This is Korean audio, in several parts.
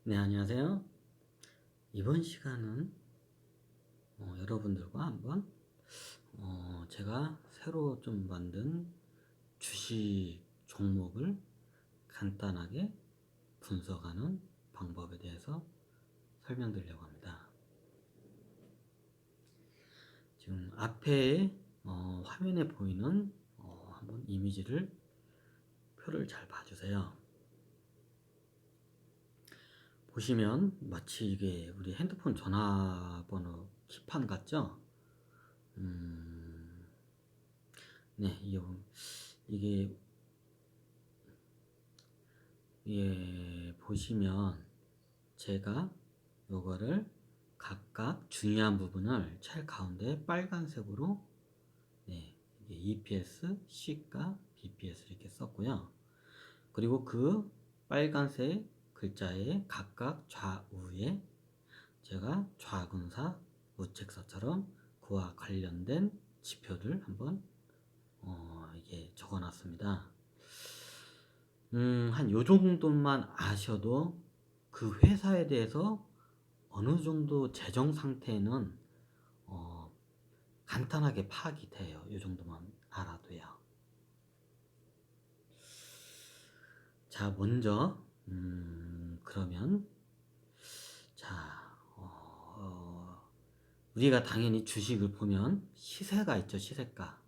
네, 안녕하세요. 이번 시간은 여러분들과 한번 제가 새로 좀 만든 주식 종목을 간단하게 분석하는 방법에 대해서 설명드리려고 합니다. 지금 앞에 화면에 보이는 한번 이미지를 표를 잘 봐주세요. 보시면 마치 이게 우리 핸드폰 전화번호 키판 같죠? 네, 이게 보시면 제가 요거를 각각 중요한 부분을 제일 가운데 빨간색으로 이게 EPS, 시가, BPS 이렇게 썼고요. 그리고 그 빨간색 글자의 각각 좌우에 제가 좌근사, 우측사처럼 그와 관련된 지표를 한번 이게 적어놨습니다. 한 요 정도만 아셔도 그 회사에 대해서 어느 정도 재정 상태는 간단하게 파악이 돼요. 요 정도만 알아도요. 자, 먼저 그러면 자, 우리가 당연히 주식을 보면 시세가 있죠. 시세가.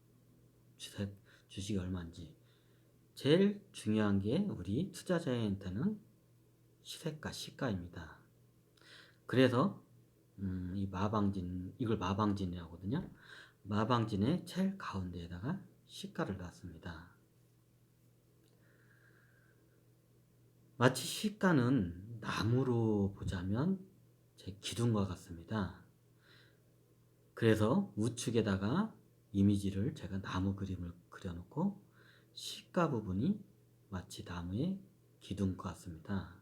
주식이 얼마인지. 제일 중요한 게 우리 투자자한테는 시세가, 시가입니다. 그래서 이걸 마방진이라고 하거든요. 마방진의 제일 가운데에다가 시가를 놨습니다. 마치 시가는 나무로 보자면 제 기둥과 같습니다. 그래서 우측에다가 이미지를 제가 나무 그림을 그려놓고 시가 부분이 마치 나무의 기둥과 같습니다.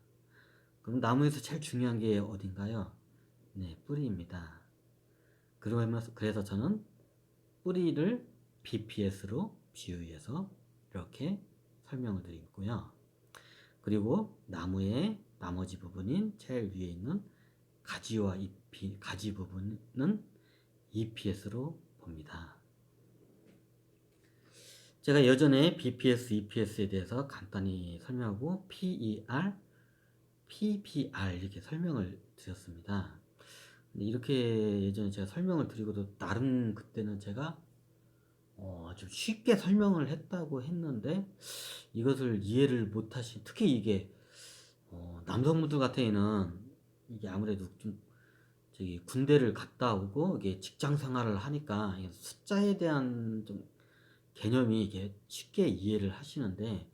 그럼 나무에서 제일 중요한 게 어딘가요? 네, 뿌리입니다. 그래서 저는 뿌리를 BPS로 비유해서 이렇게 설명을 드리고요. 그리고 나무의 나머지 부분인 제일 위에 있는 가지와 잎이, 가지 부분은 EPS로 봅니다. 제가 예전에 BPS, EPS에 대해서 간단히 설명하고 PER, PBR 이렇게 설명을 드렸습니다. 근데 이렇게 예전에 제가 설명을 드리고도 나름 그때는 제가 좀 쉽게 설명을 했다고 했는데 이것을 이해를 못하신, 특히 이게 남성분들 같은 경우에는 이게 아무래도 좀 저기 군대를 갔다 오고 이게 직장 생활을 하니까 숫자에 대한 좀 개념이 이게 쉽게 이해를 하시는데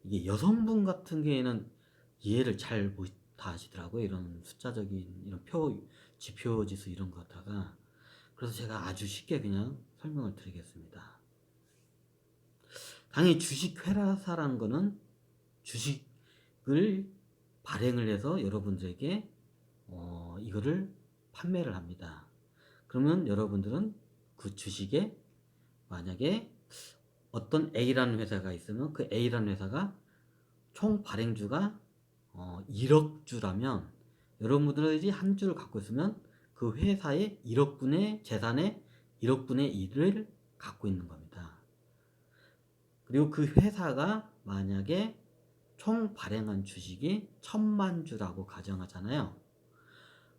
이게 여성분 같은 경우에는 이해를 잘 못하시더라고요. 이런 숫자적인 이런 지표, 지수 이런 거 갖다가. 그래서 제가 아주 쉽게 그냥 설명을 드리겠습니다. 당연히 주식 회사라는 거는 주식을 발행을 해서 여러분들에게 이거를 판매를 합니다. 그러면 여러분들은 그 주식에 만약에 어떤 A라는 회사가 있으면 그 A라는 회사가 총 발행주가 1억 주라면 여러분들이 한 주를 갖고 있으면 그 회사의 1억 분의 재산의 1억 분의 1을 갖고 있는 겁니다. 그리고 그 회사가 만약에 총 발행한 주식이 1000만 주라고 가정하잖아요.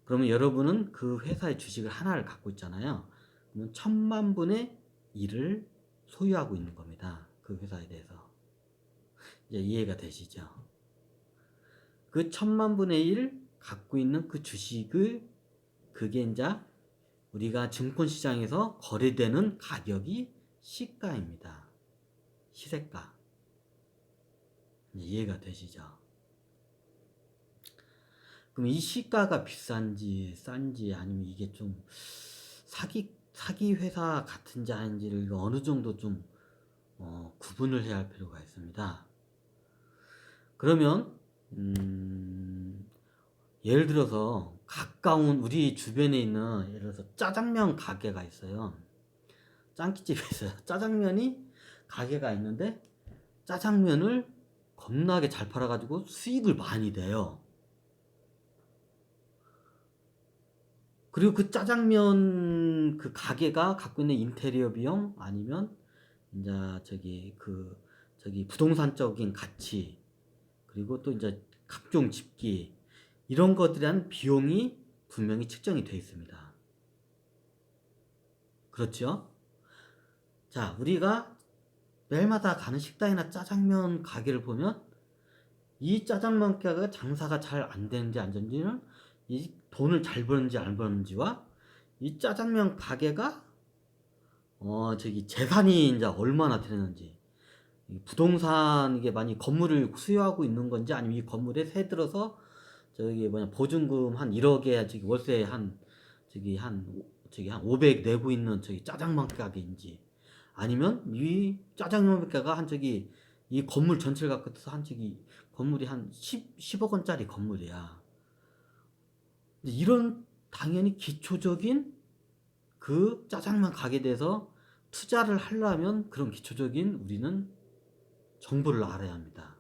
그러면 여러분은 그 회사의 주식을 하나를 갖고 있잖아요. 그러면 1000만 분의 1을 소유하고 있는 겁니다. 그 회사에 대해서. 이제 이해가 되시죠? 그 1000만 분의 1 갖고 있는 그 주식을 그게 이제 우리가 증권시장에서 거래되는 가격이 시가입니다. 시세가. 이해가 되시죠? 그럼 이 시가가 비싼지 싼지 아니면 이게 좀 사기 회사 같은지 아닌지를 어느 정도 좀 구분을 해야 할 필요가 있습니다. 그러면 예를 들어서 가까운 우리 주변에 있는 예를 들어서 짜장면 가게가 있어요. 짱기집이 있어요. 짜장면이 가게가 있는데 짜장면을 겁나게 잘 팔아가지고 수익을 많이 내요. 그리고 그 짜장면 그 가게가 갖고 있는 인테리어 비용 아니면 인제 저기 부동산적인 가치 그리고 또 인제 각종 집기 이런 것들에 대한 비용이 분명히 측정이 돼 있습니다. 그렇죠? 자, 우리가 매일마다 가는 식당이나 짜장면 가게를 보면 이 짜장면 가게가 장사가 잘 안 되는지 안 되는지는 이 돈을 잘 버는지 안 버는지와 이 짜장면 가게가 재산이 인제 얼마나 되는지 이 부동산 이게 많이 건물을 수요하고 있는 건지 아니면 이 건물에 새 들어서 보증금 한 1억에 월세 한 500 내고 있는 짜장면 가게인지 아니면 이 짜장면 가게가 이 건물 전체를 갖고 있어서 건물이 한 10억 원짜리 건물이야. 이런 당연히 기초적인 그 짜장면 가게에 대해서 투자를 하려면 그런 기초적인 우리는 정보를 알아야 합니다.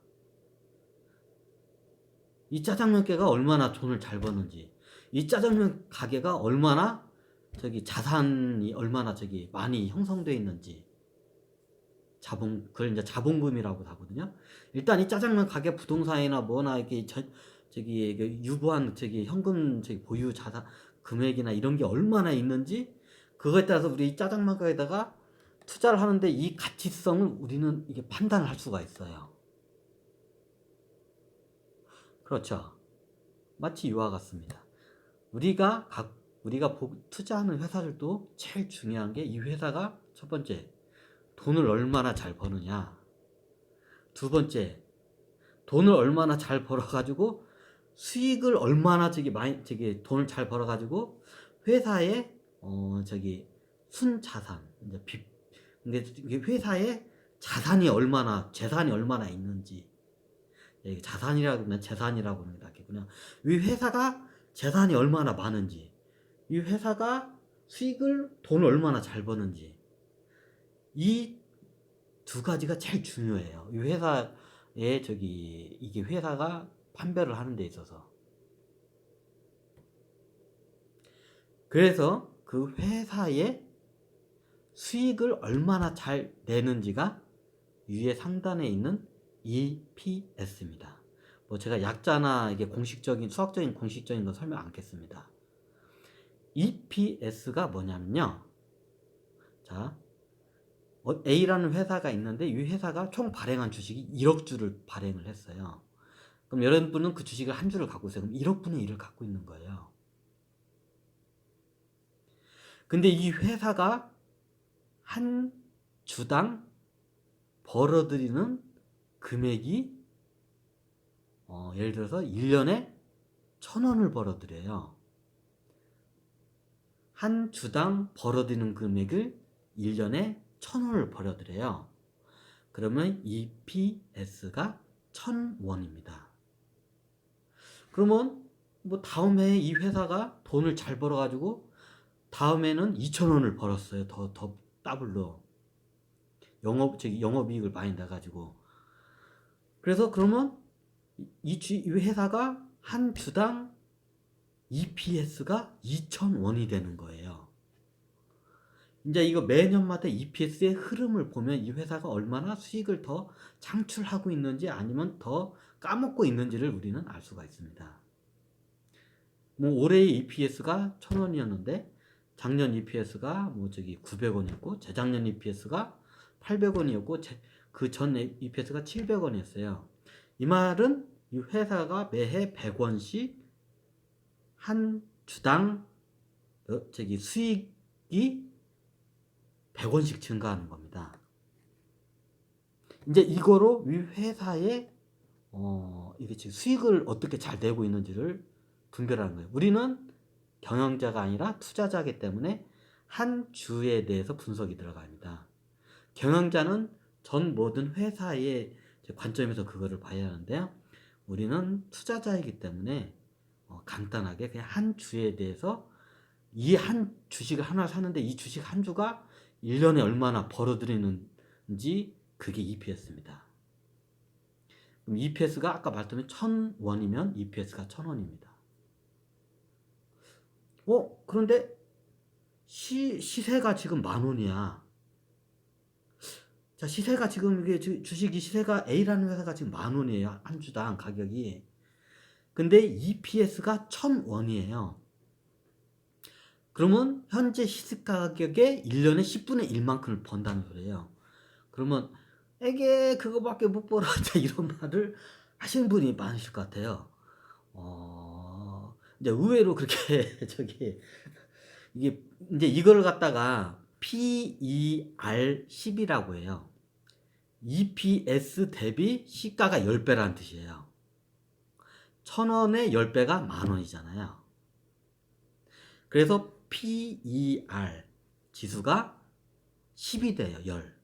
이 짜장면 가게가 얼마나 돈을 잘 버는지, 이 짜장면 가게가 얼마나 자산이 얼마나 많이 형성되어 있는지, 그걸 이제 자본금이라고 하거든요. 일단 이 짜장면 가게 부동산이나 뭐나 이렇게 유구한 현금 보유 자산 금액이나 이런 게 얼마나 있는지 그거에 따라서 우리 이 짜장면 가게에다가 투자를 하는데 이 가치성을 우리는 이게 판단을 할 수가 있어요. 그렇죠. 마치 이와 같습니다. 우리가 투자하는 회사들도 제일 중요한 게 이 회사가 첫 번째 돈을 얼마나 잘 버느냐, 두 번째 돈을 얼마나 잘 벌어가지고 수익을 얼마나 많이 돈을 잘 벌어가지고 회사에 순자산 이제 근데 이게 회사에 재산이 얼마나 있는지 자산이라고 하면 재산이라고 합니다. 그냥 이 회사가 재산이 얼마나 많은지 이 회사가 돈을 얼마나 잘 버는지 이 두 가지가 제일 중요해요. 이 회사에 이게 회사가 판별을 하는 데 있어서. 그래서 그 회사의 수익을 얼마나 잘 내는지가 위에 상단에 있는 EPS입니다. 뭐 제가 약자나 이게 수학적인 공식적인 거 설명 안 하겠습니다. EPS가 뭐냐면요. 자, A라는 회사가 있는데 이 회사가 총 발행한 주식이 1억 주를 발행을 했어요. 그럼 여러분은 그 주식을 한 주를 갖고 있어요. 그럼 1억 분의 1을 갖고 있는 거예요. 근데 이 회사가 한 주당 벌어들이는 금액이 예를 들어서 1년에 1,000원을 벌어들여요. 한 주당 벌어들이는 금액을 1년에 1,000원을 벌어들여요. 그러면 EPS가 1,000원입니다. 그러면 뭐 다음 해에 이 회사가 돈을 잘 벌어가지고 다음에는 2,000원을 벌었어요. 더 더블로 영업이익을 많이 내가지고. 그래서 그러면 이 회사가 한 주당 EPS가 2,000원이 되는 거예요. 이제 이거 매년마다 EPS의 흐름을 보면 이 회사가 얼마나 수익을 더 창출하고 있는지 아니면 더 까먹고 있는지를 우리는 알 수가 있습니다. 뭐 올해의 EPS가 1,000원이었는데 작년 EPS가 900원이었고 재작년 EPS가 800원이었고 그 전 EPS가 700원이었어요. 이 말은 이 회사가 매해 100원씩 한 주당 수익이 100원씩 증가하는 겁니다. 이제 이거로 이 회사의 이게 지금 수익을 어떻게 잘 내고 있는지를 분별하는 거예요. 우리는 경영자가 아니라 투자자이기 때문에 한 주에 대해서 분석이 들어갑니다. 경영자는 전 모든 회사의 관점에서 그거를 봐야 하는데요. 우리는 투자자이기 때문에 간단하게 그냥 한 주에 대해서 이 한 주식을 하나 사는데 이 주식 한 주가 1년에 얼마나 벌어들이는지 그게 EPS입니다. 그럼 EPS가 아까 말했던 1,000원이면 EPS가 1,000원입니다. 그런데 시세가 지금 10,000원이야. 자, 시세가 지금 이게 주식이 시세가 A라는 회사가 지금 10,000원이에요. 한 주당 가격이. 근데 EPS가 1,000원이에요. 그러면 현재 시세 가격의 1년에 10분의 1만큼을 번다는 소리예요. 그러면 에게 그거밖에 못 벌어 이런 말을 하시는 분이 많으실 것 같아요. 이제 의외로 그렇게 이게 이제 이걸 갖다가 PER10이라고 해요. EPS 대비 시가가 10배라는 뜻이에요. 1,000원의 10배가 10,000원이잖아요. 그래서 PER 지수가 10이 돼요. 10.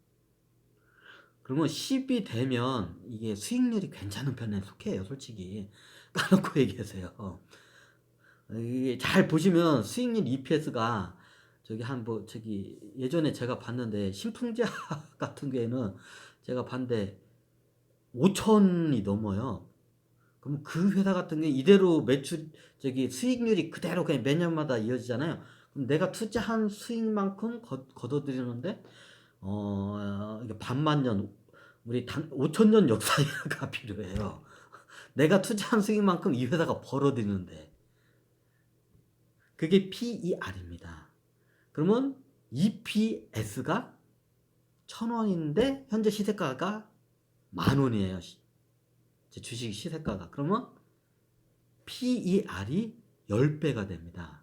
그러면 10이 되면 이게 수익률이 괜찮은 편에 속해요. 솔직히 까놓고 얘기하세요. 이게 잘 보시면 수익률 EPS가 예전에 제가 봤는데 신풍자 같은 경우에는 제가 봤는데 5천이 넘어요. 그럼 그 회사 같은 게 이대로 수익률이 그대로 그냥 매년마다 이어지잖아요. 그럼 내가 투자한 수익만큼 거둬들이는데 이게 반만 년, 우리 5,000년 역사가 필요해요. 내가 투자한 수익만큼 이 회사가 벌어들이는데. 그게 PER입니다. 그러면 EPS가 1,000원인데 현재 시세가가 10,000원이에요. 주식 시세가가. 그러면 PER이 10배가 됩니다.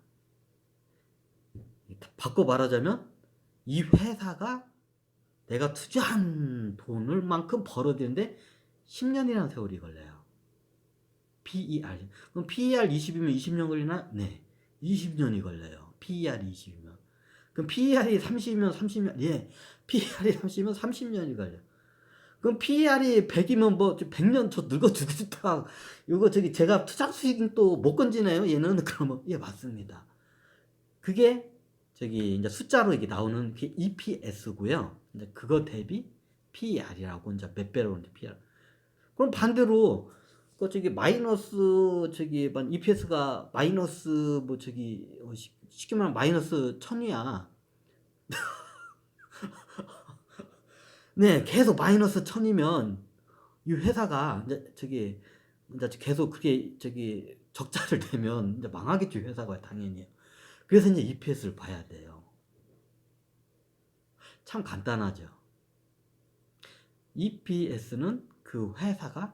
바꿔 말하자면 이 회사가 내가 투자한 돈을 만큼 벌어들이는데 10년이라는 세월이 걸려요. PER. 그럼 PER 20이면 20년 걸리나? 네. 20년이 걸려요. PER 20이면. 그럼 PER이 30이면 30년. 예. PER이 30이면 30년이 걸려요. 그럼 PER이 100이면 뭐 100년 저 늙어 죽겠다. 이거 제가 투자 수익은 또 못 건지네요. 얘는 그러면 예, 맞습니다. 그게 이제 숫자로 이게 나오는 게 EPS고요. 이제 그거 대비 PER이라고 이제 몇 배로 이제 PER. 그럼 반대로 마이너스 EPS가 마이너스 쉽게 말하면 마이너스 1,000이야. 네, 계속 마이너스 1,000이면 이 회사가 이제 계속 그게 적자를 내면 이제 망하겠죠, 회사가 당연히. 그래서 이제 EPS를 봐야 돼요. 참 간단하죠. EPS는 그 회사가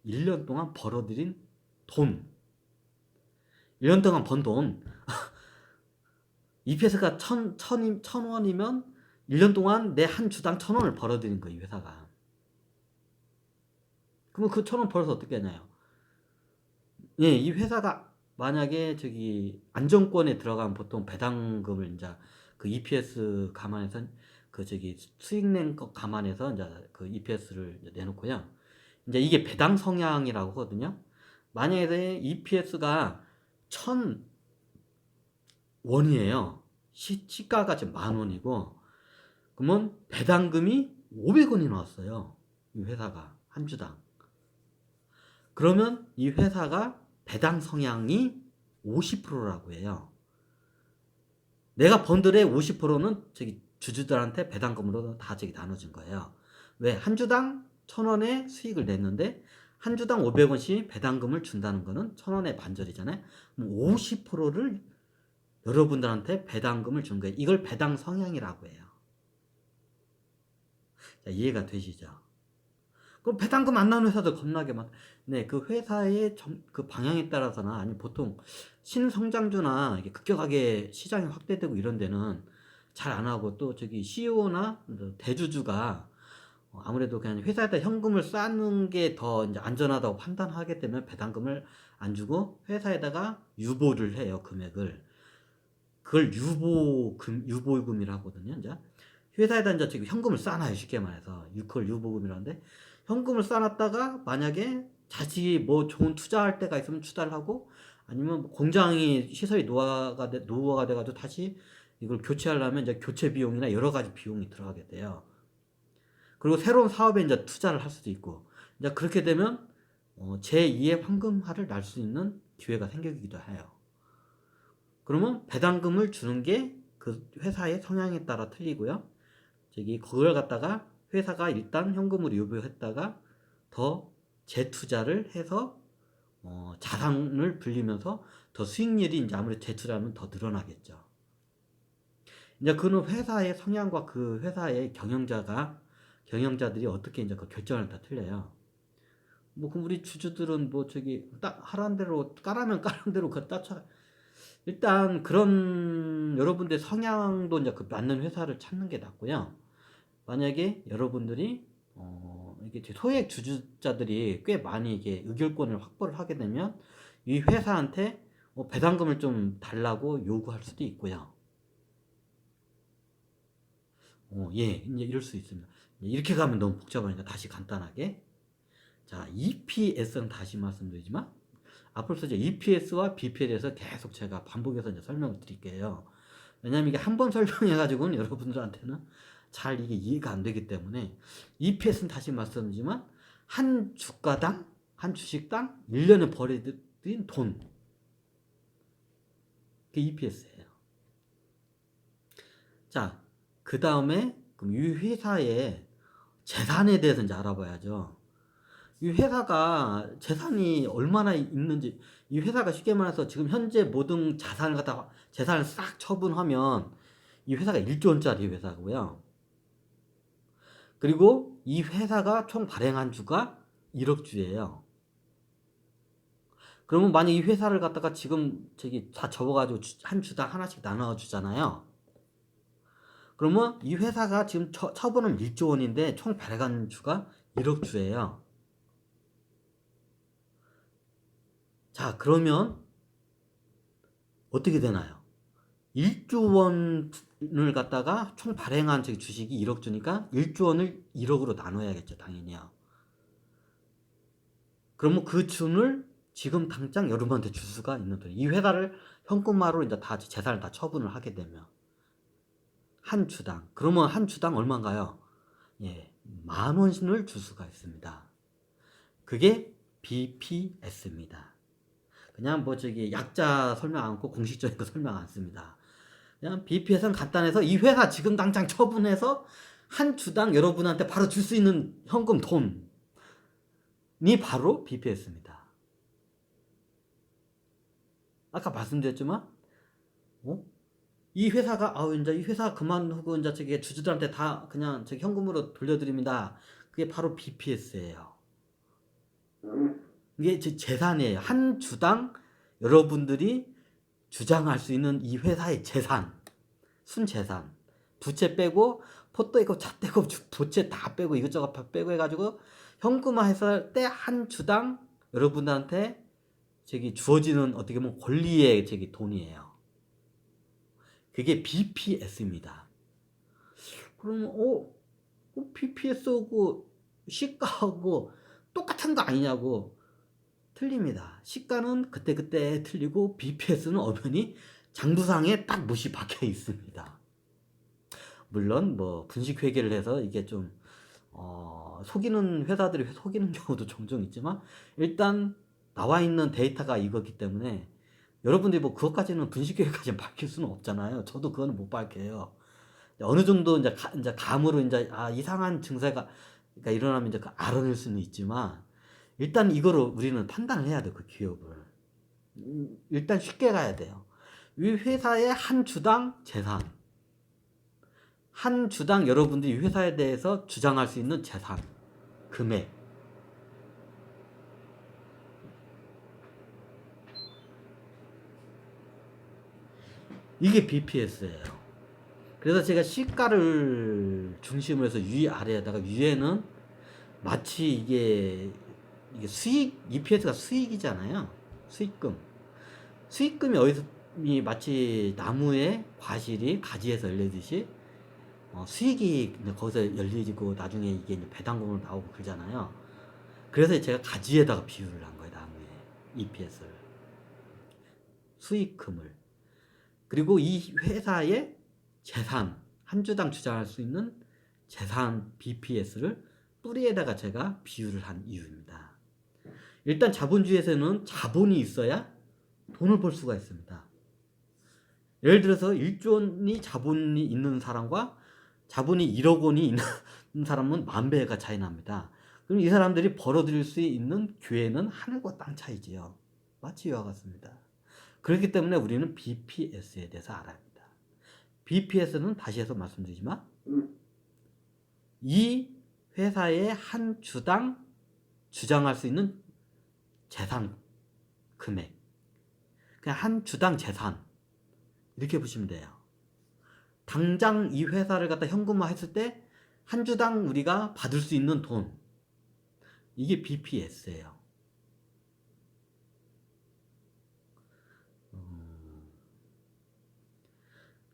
1년 동안 벌어들인 돈. 1년 동안 번 돈. EPS가 1,000원이면 1년 동안 내 한 주당 1,000원을 벌어들인 거예요, 이 회사가. 그러면 그 1,000원 벌어서 어떻게 하냐요? 예, 이 회사가 만약에 안정권에 들어가면 보통 배당금을 이제 그 EPS 감안해서 수익 낸 것 감안해서 이제 그 EPS를 내놓고요. 이제 이게 배당 성향이라고 하거든요. 만약에 EPS가 1,000원이에요. 시가가 지금 10,000원이고, 그러면 배당금이 500원이 나왔어요. 이 회사가 한 주당. 그러면 이 회사가 배당 성향이 50%라고 해요. 내가 번 돈의 50%는 주주들한테 배당금으로 다 나눠진 거예요. 왜? 한 주당 1,000원의 수익을 냈는데 한 주당 500원씩 배당금을 준다는 거는 1,000원의 반절이잖아요. 그럼 50%를 여러분들한테 배당금을 준 거예요. 이걸 배당 성향이라고 해요. 자, 이해가 되시죠? 그럼 배당금 안 나오는 회사들 겁나게 많. 네, 그 회사의 그 방향에 따라서나 아니 보통 신성장주나 이게 급격하게 시장이 확대되고 이런 데는 잘 안 하고 또 CEO나 대주주가 아무래도 그냥 회사에다 현금을 쌓는 게 더 이제 안전하다고 판단하게 되면 배당금을 안 주고 회사에다가 유보를 해요, 금액을. 그걸 유보금이라고 하거든요, 이제. 회사에다 이제 현금을 쌓아놔요, 쉽게 말해서. 그걸 유보금이라는데, 현금을 쌓아놨다가 만약에 다시 뭐 좋은 투자할 때가 있으면 투자를 하고, 아니면 공장이 시설이 노후화가 돼가지고 다시 이걸 교체하려면 이제 교체 비용이나 여러 가지 비용이 들어가게 돼요. 그리고 새로운 사업에 이제 투자를 할 수도 있고, 이제 그렇게 되면 제2의 황금알을 날 수 있는 기회가 생기기도 해요. 그러면 배당금을 주는 게 그 회사의 성향에 따라 틀리고요. 그걸 갖다가 회사가 일단 현금으로 유보했다가 더 재투자를 해서 자산을 불리면서 더 수익률이 이제 아무래도 재투자하면 더 늘어나겠죠. 이제 그는 회사의 성향과 그 회사의 경영자들이 어떻게 이제 그 결정을 다 틀려요. 뭐 그럼 우리 주주들은 뭐 딱 하라는 대로 까라면 까라는 대로 그 따차. 일단 그런 여러분들 성향도 이제 그 맞는 회사를 찾는 게 낫고요. 만약에 여러분들이 이게 소액 주주자들이 꽤 많이 이게 의결권을 확보를 하게 되면 이 회사한테 배당금을 좀 달라고 요구할 수도 있고요. 예, 이제 이럴 수 있습니다. 이렇게 가면 너무 복잡하니까 다시 간단하게. 자, EPS는 다시 말씀드리지만 앞으로 이제 EPS와 BP에 대해서 계속 제가 반복해서 이제 설명을 드릴게요. 왜냐면 이게 한 번 설명해가지고는 여러분들한테는 잘 이게 이해가 안 되기 때문에 EPS는 다시 말씀드리지만 한 주가당, 한 주식당 1년에 벌어들인 돈. 그게 EPS예요. 자, 그 다음에 그럼 이 회사의 재산에 대해서 이제 알아봐야죠. 이 회사가 재산이 얼마나 있는지, 이 회사가 쉽게 말해서 지금 현재 모든 재산을 싹 처분하면 이 회사가 1조 원짜리 회사고요. 그리고 이 회사가 총 발행한 주가 1억 주예요. 그러면 만약 이 회사를 갖다가 지금 다 접어가지고 한 주당 하나씩 나눠 주잖아요. 그러면 이 회사가 지금 처분은 1조 원인데 총 발행한 주가 1억 주예요. 자, 그러면 어떻게 되나요? 1조 원을 갖다가 총 발행한 주식이 1억 주니까 1조 원을 1억으로 나눠야겠죠, 당연히요. 그러면 그 춘을 지금 당장 여러분한테 줄 수가 있는 돈이, 이 회사를 현금화로 이제 다 재산을 다 처분을 하게 되면 한 주당, 그러면 한 주당 얼마인가요? 예, 10,000원을 줄 수가 있습니다. 그게 BPS입니다. 그냥 약자 설명 않고 공식적인 거 설명 안 씁니다. 그냥 BPS는 간단해서 이 회사 지금 당장 처분해서 한 주당 여러분한테 바로 줄 수 있는 현금 돈이 바로 BPS입니다. 아까 말씀드렸지만, 이 회사가, 이제 이 회사 그만두고 이제 주주들한테 다 그냥 현금으로 돌려드립니다. 그게 바로 BPS예요. 이게 재산이에요. 한 주당 여러분들이 주장할 수 있는 이 회사의 재산, 순재산, 부채 빼고 포도 있고 차 떼고 부채 다 빼고 이것저것 다 빼고 해가지고 현금화했을 때 한 주당 여러분들한테 주어지는 어떻게 보면 권리의 돈이에요. 그게 BPS입니다. 그러면 BPS하고 시가하고 똑같은 거 아니냐고. 틀립니다. 시가는 그때그때 틀리고 BPS는 엄연히 장부상에 딱 못이 박혀 있습니다. 물론 뭐 분식 회계를 해서 이게 좀 속이는 회사들이 속이는 경우도 종종 있지만 일단 나와 있는 데이터가 이거기 때문에 여러분들이 뭐 그것까지는 분식 회계까지는 밝힐 수는 없잖아요. 저도 그거는 못 밝혀요. 어느 정도 이제 감으로 이제 이상한 증세가 그러니까 일어나면 이제 알아낼 수는 있지만 일단 이거를 우리는 판단을 해야 돼요. 그 기업을. 일단 쉽게 가야 돼요. 이 회사의 한 주당 재산, 한 주당 여러분들이 이 회사에 대해서 주장할 수 있는 재산, 금액. 이게 BPS예요. 그래서 제가 시가를 중심으로 해서 위아래에다가 위에는 마치 이게 수익, EPS가 수익이잖아요. 수익금이 어디서 마치 나무에 과실이 가지에서 열리듯이 수익이 거기서 열리고 나중에 이게 이제 배당금으로 나오고 그러잖아요. 그래서 제가 가지에다가 비유를 한 거예요. 나무에 EPS를. 수익금을. 그리고 이 회사의 재산, 한 주당 주장할 수 있는 재산 BPS를 뿌리에다가 제가 비유를 한 이유입니다. 일단 자본주의에서는 자본이 있어야 돈을 벌 수가 있습니다. 예를 들어서 1조 원이 자본이 있는 사람과 자본이 1억 원이 있는 사람은 만 배가 차이 납니다. 그럼 이 사람들이 벌어들일 수 있는 기회는 하늘과 땅 차이지요. 마치 이와 같습니다. 그렇기 때문에 우리는 BPS에 대해서 알아야 합니다. BPS는 다시 해서 말씀드리지만 이 회사의 한 주당 주장할 수 있는 재산 금액, 그냥 한 주당 재산 이렇게 보시면 돼요. 당장 이 회사를 갖다 현금화 했을 때 한 주당 우리가 받을 수 있는 돈, 이게 BPS예요.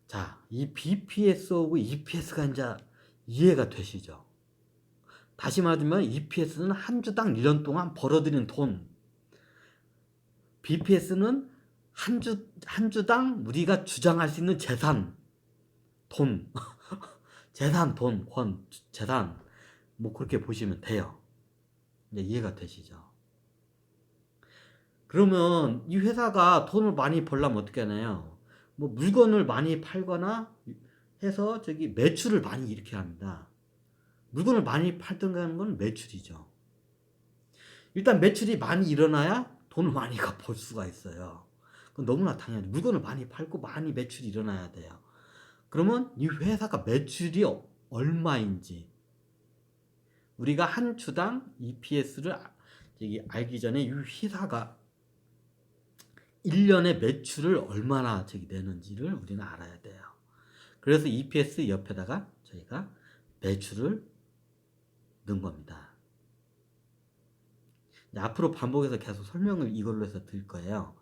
자, 이 BPS하고 EPS가 이제 이해가 되시죠? 다시 말하면 EPS는 한 주당 1년 동안 벌어들인 돈, BPS는 한 주당 우리가 주장할 수 있는 재산, 돈, 재산, 돈, 재산, 뭐 그렇게 보시면 돼요. 이제 이해가 되시죠? 그러면 이 회사가 돈을 많이 벌려면 어떻게 하나요? 뭐 물건을 많이 팔거나 해서 저기 매출을 많이 일으켜야 합니다. 물건을 많이 팔던가는 건 매출이죠. 일단 매출이 많이 일어나야 돈을 많이 벌 수가 있어요. 그건 너무나 당연히 물건을 많이 팔고 많이 매출이 일어나야 돼요. 그러면 이 회사가 매출이 얼마인지 우리가 한 주당 EPS를 알기 전에 이 회사가 1년에 매출을 얼마나 내는지를 우리는 알아야 돼요. 그래서 EPS 옆에다가 저희가 매출을 넣은 겁니다. 앞으로 반복해서 계속 설명을 이걸로 해서 드릴 거예요.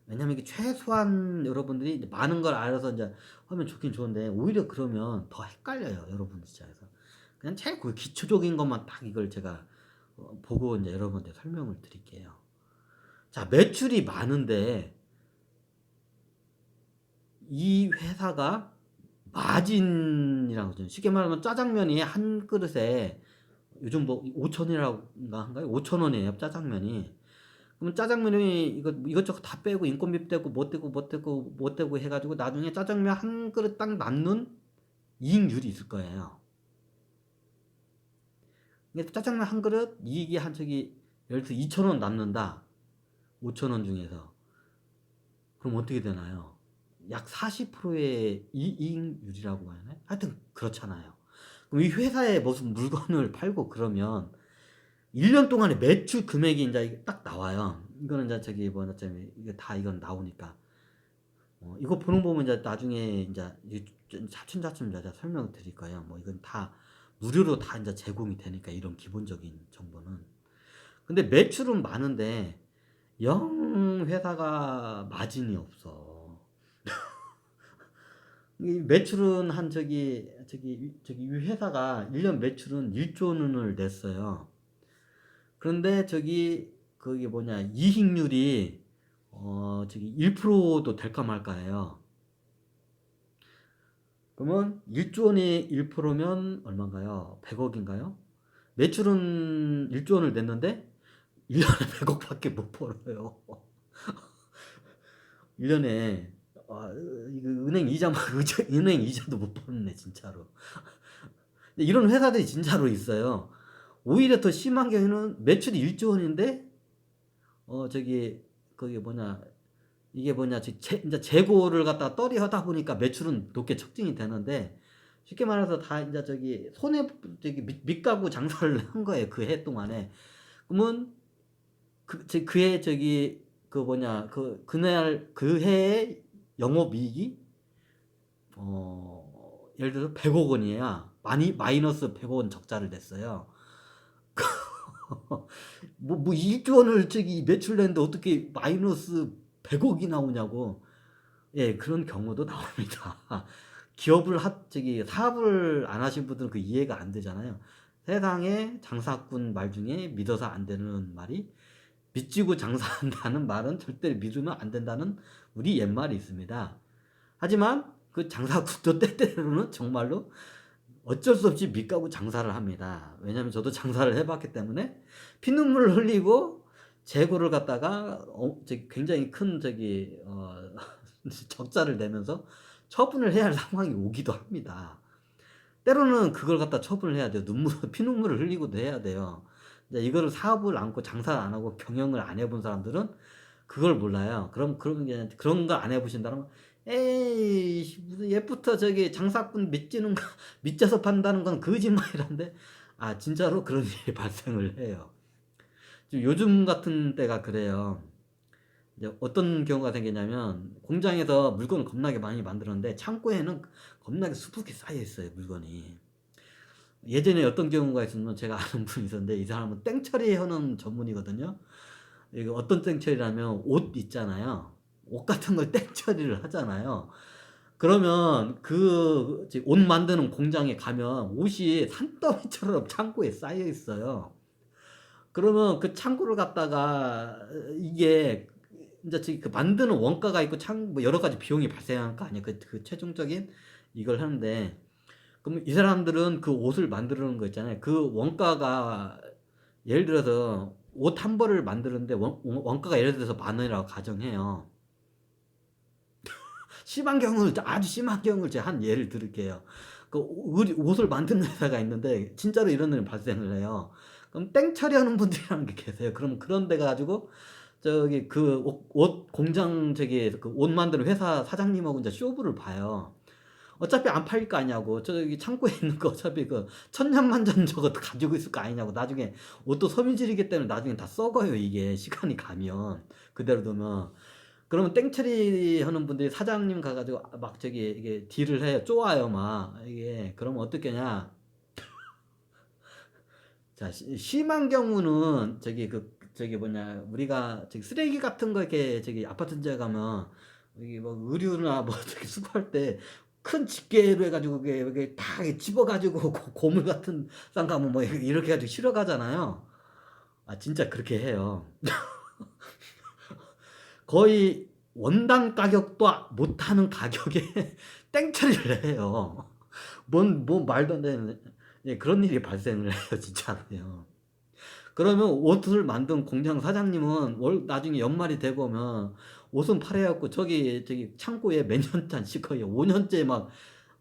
왜냐면 이게 최소한 여러분들이 많은 걸 알아서 이제 하면 좋긴 좋은데 오히려 그러면 더 헷갈려요. 여러분 입장에서. 그냥 제일 기초적인 것만 딱 이걸 제가 보고 이제 여러분한테 설명을 드릴게요. 자, 매출이 많은데 이 회사가 마진이라고 하죠. 쉽게 말하면 짜장면이 한 그릇에 요즘 뭐 5,000원이라고 한가요? 5,000원이에요, 짜장면이. 그럼 짜장면이 이것저것 다 빼고 인건비 떼고 뭐 떼고 해가지고 나중에 짜장면 한 그릇 딱 남는 이익률이 있을 거예요. 짜장면 한 그릇 이익이 예를 들어 2,000원 남는다. 5,000원 중에서. 그럼 어떻게 되나요? 약 40%의 이익률이라고 하나요? 하여튼 그렇잖아요. 그럼 이 회사에 무슨 물건을 팔고 그러면 1년 동안의 매출 금액이 이제 딱 나와요. 이거는 이제 이게 다 이건 나오니까. 이거 보면 이제 나중에 이제 차츰 이제 설명을 드릴 거예요. 뭐 이건 다 무료로 다 이제 제공이 되니까 이런 기본적인 정보는. 근데 매출은 많은데 영 회사가 마진이 없어. 이 매출은 이 회사가 1년 매출은 1조 원을 냈어요. 그런데 거기 이익률이 1%도 될까 말까예요. 그러면 1조 원이 1%면 얼마인가요? 100억인가요? 매출은 1조 원을 냈는데 1년에 100억밖에 못 벌어요. 1년에 이거 은행 이자도 못 버는 진짜로. 이런 회사들이 진짜로 있어요. 오히려 더 심한 경우는 매출이 1조 원인데 이게 이제 재고를 갖다가 떨이 하다 보니까 매출은 높게 척진이 되는데 쉽게 말해서 다 이제 손해 밑가구 장사를 한 거예요. 그 해 동안에. 그러면 그해 그날 그 해의 영업이익이 예를 들어서 100억 원이야. 마이너스 100억 원 적자를 냈어요. 뭐 1조 원을 매출 냈는데 어떻게 마이너스 100억이 나오냐고. 예, 그런 경우도 나옵니다. 사업을 안 하신 분들은 그 이해가 안 되잖아요. 세상에 장사꾼 말 중에 믿어서 안 되는 말이 믿지고 장사한다는 말은 절대 믿으면 안 된다는 우리 옛말이 있습니다. 하지만 그 장사꾼도 때때로는 정말로 어쩔 수 없이 믿고 장사를 합니다. 왜냐하면 저도 장사를 해봤기 때문에 피눈물을 흘리고 재고를 갖다가 굉장히 큰 적자를 내면서 처분을 해야 할 상황이 오기도 합니다. 때로는 그걸 갖다 처분을 해야 돼요. 눈물 피눈물을 흘리고도 해야 돼요. 이제 이거를 사업을 안고 장사를 안 하고 경영을 안 해본 사람들은 그걸 몰라요. 그럼 그런 거 안 해보신다면 에이 무슨 옛부터 저기 장사꾼 믿지는 거 믿져서 판다는 건 거짓말이란데 아 진짜로 그런 일이 발생을 해요. 지금 요즘 같은 때가 그래요. 이제 어떤 경우가 생기냐면 공장에서 물건을 겁나게 많이 만들었는데 창고에는 겁나게 수북이 쌓여 있어요 물건이. 예전에 어떤 경우가 있었냐면 제가 아는 분이 있었는데 이 사람은 땡처리 하는 전문이거든요. 이거 어떤 땡처리라면 옷 있잖아요. 옷 같은 걸 땡처리를 하잖아요. 그러면 옷 만드는 공장에 가면 옷이 산더미처럼 창고에 쌓여 있어요. 그러면 그 창고를 갖다가 이게 인제 그 만드는 원가가 있고 뭐 여러 가지 비용이 발생할 거 아니에요. 그 최종적인 이걸 하는데 그럼 이 사람들은 그 옷을 만드는 거 있잖아요. 그 원가가 예를 들어서 옷 한 벌을 만드는데 원가가 예를 들어서 10,000원이라고 가정해요. 아주 심한 경우를 제가 한 예를 들을게요. 그 옷을 만드는 회사가 있는데 진짜로 이런 일이 발생을 해요. 그럼 땡처리 하는 분들이라는 게 계세요. 그럼 그런 데 가지고 저기 그 옷 공장 저기 그 옷 만드는 회사 사장님하고 인제 쇼부를 봐요. 어차피 안 팔릴 거 아니냐고. 저기 창고에 있는 거 어차피 그 천년만년 저거 가지고 있을 거 아니냐고. 나중에 옷도 섬유질이기 때문에 나중에 다 썩어요 이게 시간이 가면. 그대로 두면. 그러면 땡처리 하는 분들이 사장님 가 가지고 막 저기 이게 딜을 해요. 쪼아요 막. 이게 그러면 어떻게냐. 자 심한 경우는 저기 뭐냐 우리가 저기 쓰레기 같은 거 이렇게 저기 아파트 인제 가면 여기 뭐 의류나 뭐 저기 수거할 때 큰 집게로 해 가지고 이게 다 집어 가지고 고물 같은 싼 거 하면 뭐 이렇게 해 가지고 실어 가잖아요. 아 진짜 그렇게 해요. 거의 원당 가격도 못하는 가격에 땡처리를 해요. 뭐 말도 안 되는 예 그런 일이 발생을 해요 진짜로요. 그러면 옷을 만든 공장 사장님은 나중에 연말이 되고 오면 옷은 팔아 갖고 저기 창고에 몇 년간씩 거의 5 년째 막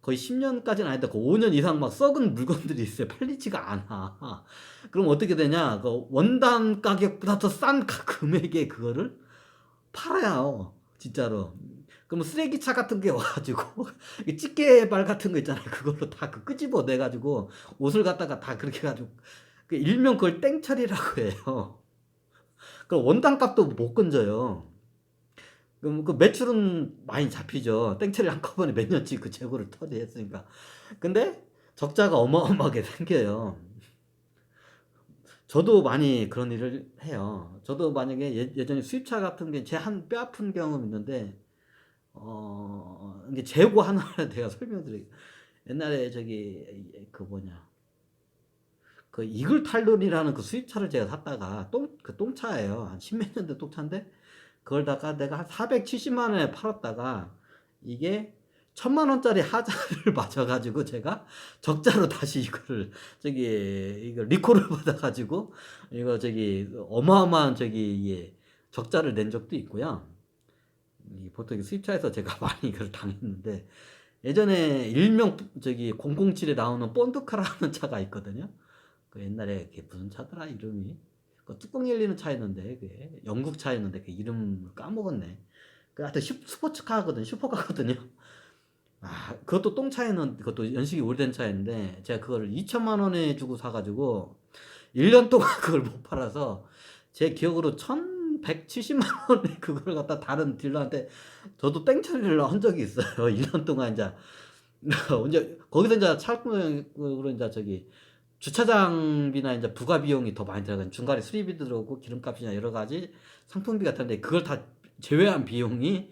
거의 10 년까지는 아니다. 그 5년 이상 막 썩은 물건들이 있어요. 팔리지가 않아. 그럼 어떻게 되냐? 그 원단 가격보다 더 싼 금액에 그거를 팔아요. 진짜로. 그러면 쓰레기차 같은 게 와 가지고 이 집게발 같은 거 있잖아요. 그걸로 다 끄집어내 가지고 옷을 갖다가 다 그렇게 해 가지고 일명 그걸 땡처리라고 해요. 그 원단값도 못 건져요. 그럼 그 매출은 많이 잡히죠. 땡처리 한꺼번에 몇 년치 그 재고를 처리했으니까. 근데 적자가 어마어마하게 생겨요. 저도 많이 그런 일을 해요. 저도 만약에 예전에 수입차 같은 게 제 한 뼈 아픈 경험이 있는데 이게 재고 하나를 제가 설명드릴게요. 옛날에 저기 그 뭐냐 그 이글탈론이라는 그 수입차를 제가 샀다가 똥차예요. 한 십몇 년 된 똥차인데 그걸다가 내가 한 470만 원에 팔았다가 이게 1,000만 원짜리 하자를 맞아 가지고 제가 적자로 다시 이거를 이거 리콜을 받아 가지고 이거 저기 어마어마한 저기 예 적자를 낸 적도 있고요. 이 보통 수입차에서 제가 많이 이걸 당했는데 예전에 일명 저기 007에 나오는 본드카라는 차가 있거든요. 그 옛날에 그게 무슨 차더라 이름이. 그 뚜껑 열리는 차였는데 그게 영국 차였는데 그 이름을 까먹었네. 그 하여튼 스포츠카거든요. 슈퍼카거든요. 아 그것도 똥차에는 그것도 연식이 오래된 차였는데 제가 그거를 2천만 원에 주고 사 가지고 1년 동안 그걸 못 팔아서 제 기억으로 1,170만 원에 그걸 갖다 다른 딜러한테 저도 땡처리를 한 적이 있어요. 1년 동안 인자 언제 거기서 인자 차량으로 인자 저기 주차장비나 인제 부가 비용이 더 많이 들어가요. 중간에 수리비 들어오고 기름값이나 여러 가지 상품비 같은데 그걸 다 제외한 비용이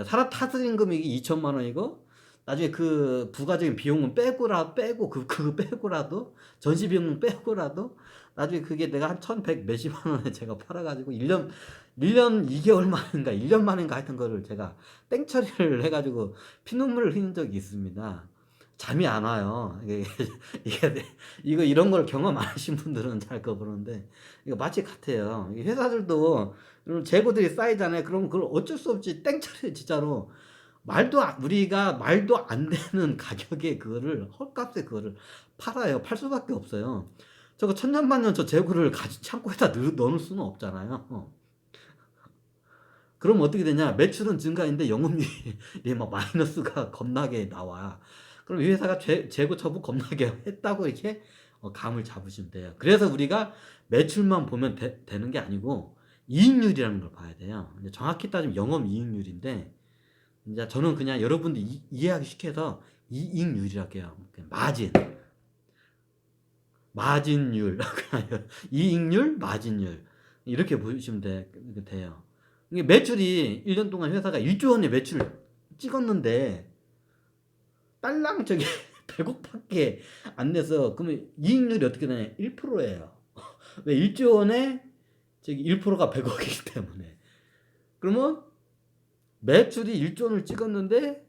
사람 타들인 금액이 2천만 원이고 나중에 그 부가적인 비용은 빼고 그거 빼고라도 전시 비용은 빼고라도 나중에 그게 내가 한 1,100 몇십만 원에 제가 팔아 가지고 1년 2개월 만인가 1년 만인가 하여튼 거를 제가 땡처리를 해 가지고 피눈물을 흘린 적이 있습니다. 잠이 안 와요. 이게 이게 이거 이런 걸 경험 안 하신 분들은 잘 거 모르는데 이거 마치 같아요. 이 회사들도 이런 재고들이 쌓이잖아요. 그러면 그걸 어쩔 수 없이 땡처리 진짜로 우리가 말도 안 되는 가격에 그거를 헐값에 그거를 팔아요. 팔 수밖에 없어요. 저거 천년만년 저 재고를 창고에다 넣어 놓을 수는 없잖아요. 그럼 어떻게 되냐? 매출은 증가인데 영업이익이 막 마이너스가 겁나게 나와. 그럼 이 회사가 재고 처분 겁나게 했다고 이렇게 감을 잡으시면 돼요. 그래서 우리가 매출만 보면 되는 게 아니고 이익률이라는 걸 봐야 돼요. 근데 정확히 따지면 영업이익률인데 이제 저는 그냥 여러분들 이해하기 쉽게 해서 이익률이라고 해요. 마진율, 이익률, 마진율 이렇게 보시면 돼요. 이게 매출이 1년 동안 회사가 1조 원의 매출을 찍었는데 딸랑 저기 100억밖에 안 내서 그러면 이익률이 어떻게 되냐? 1%예요. 왜 1조 원에 저기 1%가 100억이기 때문에. 그러면 매출이 1조 원을 찍었는데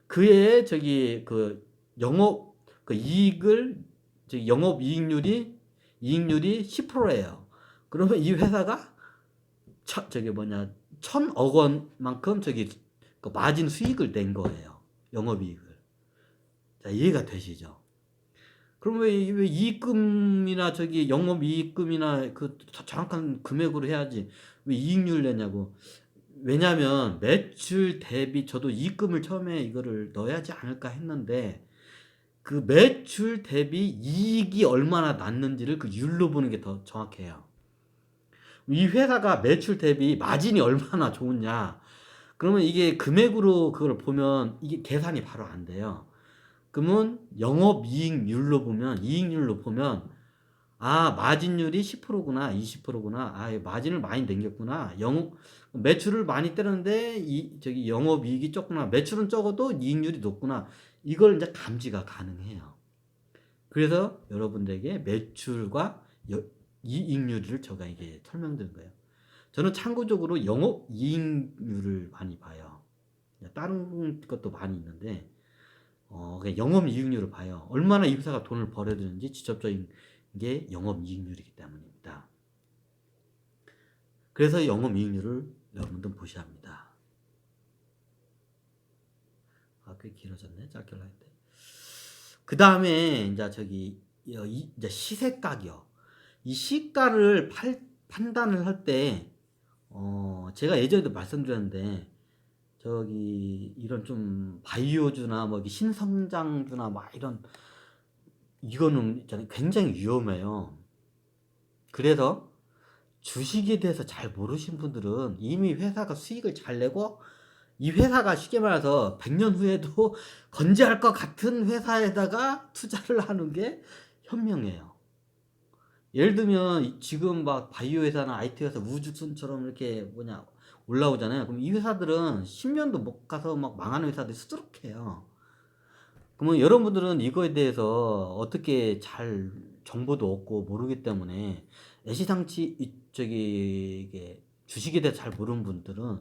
그의 저기 그 영업 그 이익을 저기 영업 이익률이 10%예요. 그러면 이 회사가 저기 1,000억 원만큼 저기 그 마진 수익을 낸 거예요. 영업이익을. 자, 이해가 되시죠? 그럼 왜 이익금이나 저기 영업이익금이나 그 정확한 금액으로 해야지 왜 이익률 내냐고. 왜냐면 매출 대비 저도 이익금을 처음에 이거를 넣어야지 않을까 했는데 그 매출 대비 이익이 얼마나 났는지를 그 율로 보는 게 더 정확해요. 이 회사가 매출 대비 마진이 얼마나 좋으냐. 그러면 이게 금액으로 그걸 보면 이게 계산이 바로 안 돼요. 그러면 영업이익률로 보면 이익률로 보면 아 마진율이 10%구나 20%구나 아 마진을 많이 남겼구나 매출을 많이 때렸는데 저기 영업이익이 적구나 매출은 적어도 이익률이 높구나 이걸 이제 감지가 가능해요. 그래서 여러분들에게 매출과 이익률을 제가 이게 설명드린 거예요. 저는 참고적으로 영업이익률을 많이 봐요. 다른 것도 많이 있는데 영업이익률을 봐요. 얼마나 이 회사가 돈을 벌어들이는지 직접적인 게 영업이익률이기 때문입니다. 그래서 영업이익률을 여러분들 보셔야 합니다. 꽤 길어졌네. 짧게 할 때. 그 다음에 이제 저기 이제 시세 가격. 이 시가를 판단을 할 때 제가 예전에도 말씀드렸는데 저기 이런 좀 바이오주나 뭐 신성장주나 막 이거는 굉장히 위험해요. 그래서 주식에 대해서 잘 모르신 분들은 이미 회사가 수익을 잘 내고 이 회사가 쉽게 말해서 100년 후에도 건재할 것 같은 회사에다가 투자를 하는 게 현명해요. 예를 들면 지금 막 바이오 회사나 IT 회사 우주선처럼 이렇게 올라오잖아요. 그럼 이 회사들은 10년도 못 가서 막 망하는 회사들이 수두룩해요. 그러면 여러분들은 이거에 대해서 어떻게 잘 정보도 없고 모르기 때문에 애시당치 이게 주식에 대해 잘 모르는 분들은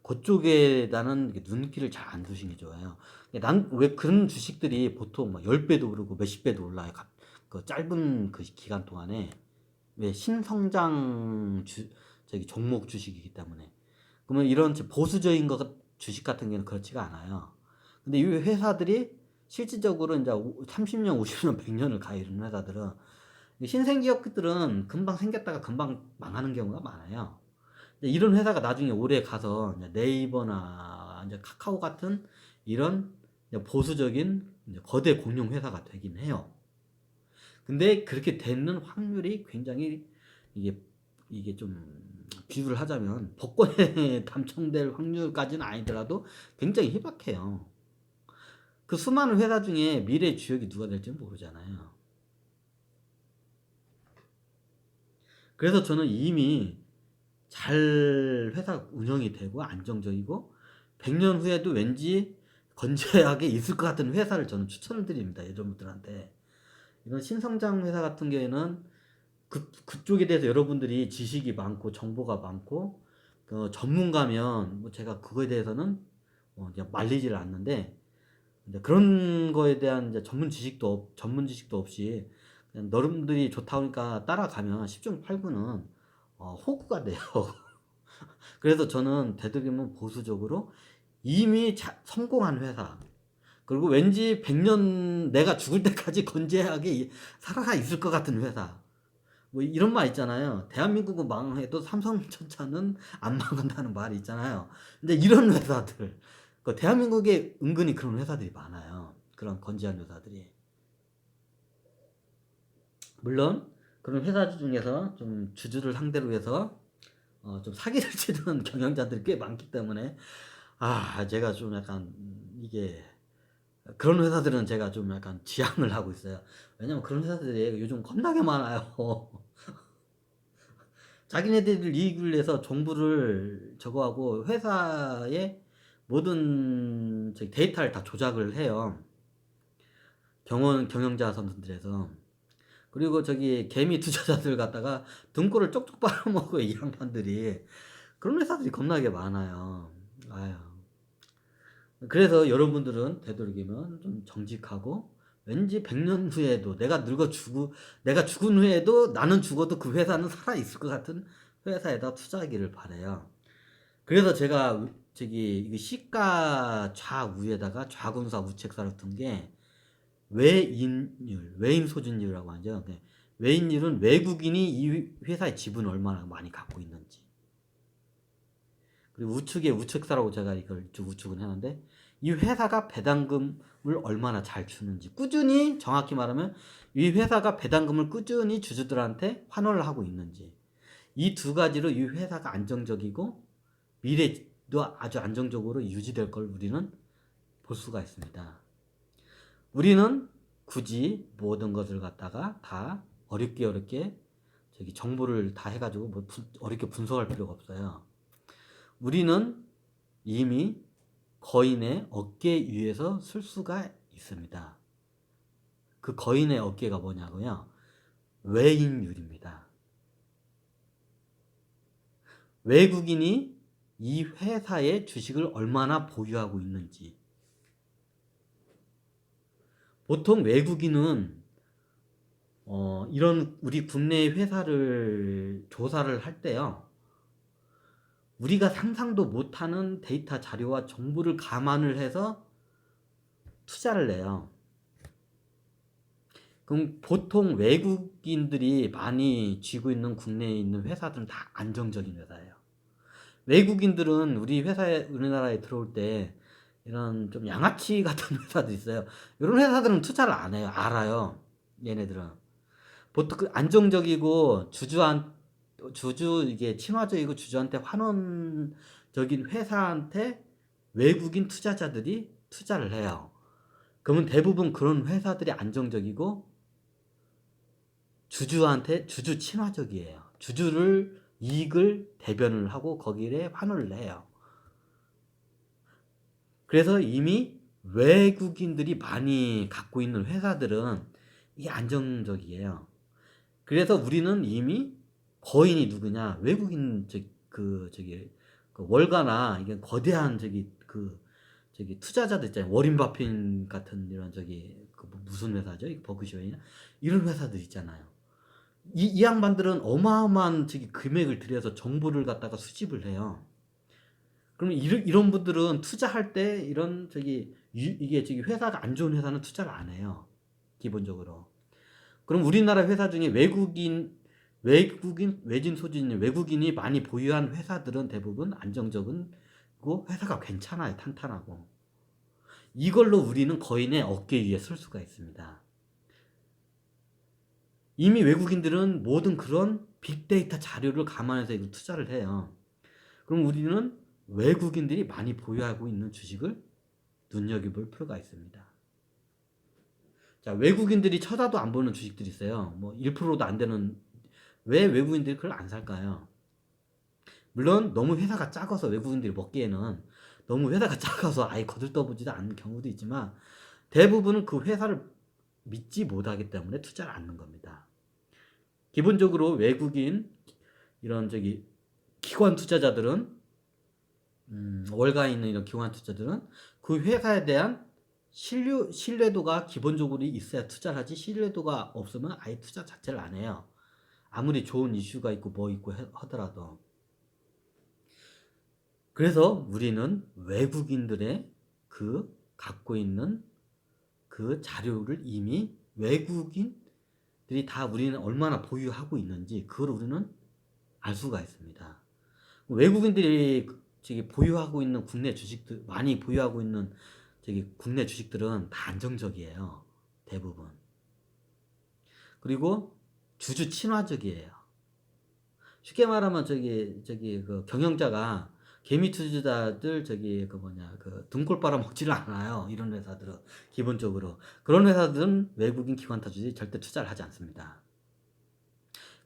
그쪽에다는 눈길을 잘 안 두시는 게 좋아요. 난 왜 그런 주식들이 보통 막 10배도 오르고 몇십 배도 올라요. 그 짧은 그 기간 동안에 왜 신성장 저기 종목 주식이기 때문에. 그러면 이런 보수적인 주식 같은 경우는 그렇지가 않아요. 근데 이 회사들이 실질적으로 이제 30년, 50년, 100년을 가 이런 회사들은 신생기업들은 금방 생겼다가 금방 망하는 경우가 많아요. 이런 회사가 나중에 오래 가서 네이버나 이제 카카오 같은 이런 보수적인 거대 공룡 회사가 되긴 해요. 근데 그렇게 되는 확률이 굉장히 이게 좀 비유를 하자면 복권에 당첨될 확률까지는 아니더라도 굉장히 희박해요. 그 수많은 회사 중에 미래 주역이 누가 될지는 모르잖아요. 그래서 저는 이미 잘 회사 운영이 되고 안정적이고 100년 후에도 왠지 건재하게 있을 것 같은 회사를 저는 추천을 드립니다. 여러분들한테. 이건 신성장 회사 같은 경우에는 그쪽에 대해서 여러분들이 지식이 많고 정보가 많고 전문가면 뭐 제가 그거에 대해서는 이제 말리지를 않는데 그런 거에 대한 이제 전문 지식도 없이 그냥 너름들이 좋다 보니까 따라가면 10중 8구는 호구가 돼요. 그래서 저는 되도록이면 보수적으로 이미 성공한 회사, 그리고 왠지 100년 내가 죽을 때까지 건재하게 살아가 있을 것 같은 회사, 뭐 이런 말 있잖아요. 대한민국은 망해도 삼성전자는 안 망한다는 말이 있잖아요. 근데 이런 회사들, 그 대한민국에 은근히 그런 회사들이 많아요. 그런 건재한 회사들이. 물론 그런 회사 중에서 좀 주주를 상대로 해서 좀 사기를 치는 경영자들이 꽤 많기 때문에 제가 좀 약간 이게 그런 회사들은 제가 좀 약간 지양을 하고 있어요. 왜냐면 그런 회사들이 요즘 겁나게 많아요. 자기네들 이익을 위해서 정보를 저거 하고 회사의 모든 데이터를 다 조작을 해요. 경영자 선들에서. 그리고 저기 개미 투자자들 갖다가 등골을 쪽쪽 빨아먹고 이 양반들이. 그런 회사들이 겁나게 많아요. 아유. 그래서 여러분들은 되도록이면 좀 정직하고, 왠지 100년 후에도 내가 죽은 후에도 나는 죽어도 그 회사는 살아 있을 것 같은 회사에다 투자하기를 바래요. 그래서 제가 저기 이거 시가 좌우에다가 좌군사 우책사를 둔 게 외인 소진율이라고 하죠. 외인율은 외국인이 이 회사의 지분을 얼마나 많이 갖고 있는지. 그리고 우측에 우측사라고 제가 이걸 우측은 해놨는데, 이 회사가 배당금을 얼마나 잘 주는지, 꾸준히, 정확히 말하면 이 회사가 배당금을 꾸준히 주주들한테 환원을 하고 있는지, 이 두 가지로 이 회사가 안정적이고 미래도 아주 안정적으로 유지될 걸 우리는 볼 수가 있습니다. 우리는 굳이 모든 것을 갖다가 다 어렵게 저기 정보를 다 해가지고 뭐 어렵게 분석할 필요가 없어요. 우리는 이미 거인의 어깨 위에서 쓸 수가 있습니다. 그 거인의 어깨가 뭐냐고요? 외인율입니다. 외국인이 이 회사의 주식을 얼마나 보유하고 있는지. 보통 외국인은 이런 우리 국내 회사를 조사를 할 때요, 우리가 상상도 못하는 데이터 자료와 정보를 감안을 해서 투자를 해요. 그럼 보통 외국인들이 많이 쥐고 있는 국내에 있는 회사들은 다 안정적인 회사예요. 외국인들은 우리나라에 들어올 때 이런 좀 양아치 같은 회사들 있어요. 이런 회사들은 투자를 안 해요. 알아요. 얘네들은. 보통 그 안정적이고 이게 친화적이고 주주한테 환원적인 회사한테 외국인 투자자들이 투자를 해요. 그러면 대부분 그런 회사들이 안정적이고 주주 친화적이에요. 주주를 이익을 대변을 하고 거기에 환원을 해요. 그래서 이미 외국인들이 많이 갖고 있는 회사들은 이게 안정적이에요. 그래서 우리는 이미 거인이 누구냐? 외국인 그 월가나 이게 거대한 투자자들 있잖아요. 워린 바핏 같은 이런 무슨 회사죠? 버크셔이나 이런 회사들 있잖아요. 이 양반들은 어마어마한 금액을 들여서 정보를 갖다가 수집을 해요. 그러면 이런 분들은 투자할 때 이게 회사가 안 좋은 회사는 투자를 안 해요. 기본적으로. 그럼 우리나라 회사 중에 외진 소진 외국인이 많이 보유한 회사들은 대부분 안정적이고 회사가 괜찮아요. 탄탄하고. 이걸로 우리는 거인의 어깨 위에 설 수가 있습니다. 이미 외국인들은 모든 그런 빅데이터 자료를 감안해서 이거 투자를 해요. 그럼 우리는 외국인들이 많이 보유하고 있는 주식을 눈여겨볼 필요가 있습니다. 자, 외국인들이 쳐다도 안 보는 주식들이 있어요. 뭐 1%도 안 되는. 왜 외국인들이 그걸 안 살까요? 물론 너무 회사가 작아서 외국인들이 먹기에는 너무 회사가 작아서 아예 거들떠보지도 않는 경우도 있지만, 대부분은 그 회사를 믿지 못하기 때문에 투자를 않는 겁니다. 기본적으로 외국인 이런 기관 투자자들은 월가에 있는 이런 기관 투자들은 그 회사에 대한 신뢰도가 기본적으로 있어야 투자를 하지, 신뢰도가 없으면 아예 투자 자체를 안 해요. 아무리 좋은 이슈가 있고 뭐 있고 하더라도. 그래서 우리는 외국인들의 그 갖고 있는 그 자료를 이미 외국인들이 다 우리는 얼마나 보유하고 있는지 그걸 우리는 알 수가 있습니다. 외국인들이 저기 보유하고 있는 국내 주식들, 많이 보유하고 있는 저기 국내 주식들은 다 안정적이에요. 대부분. 그리고 주주 친화적이에요. 쉽게 말하면 저기 그 경영자가 개미 투자자들 저기 그 뭐냐 그 등골 빨아먹지를 않아요. 이런 회사들은 기본적으로 그런 회사들은 외국인 기관 투자자들이 절대 투자를 하지 않습니다.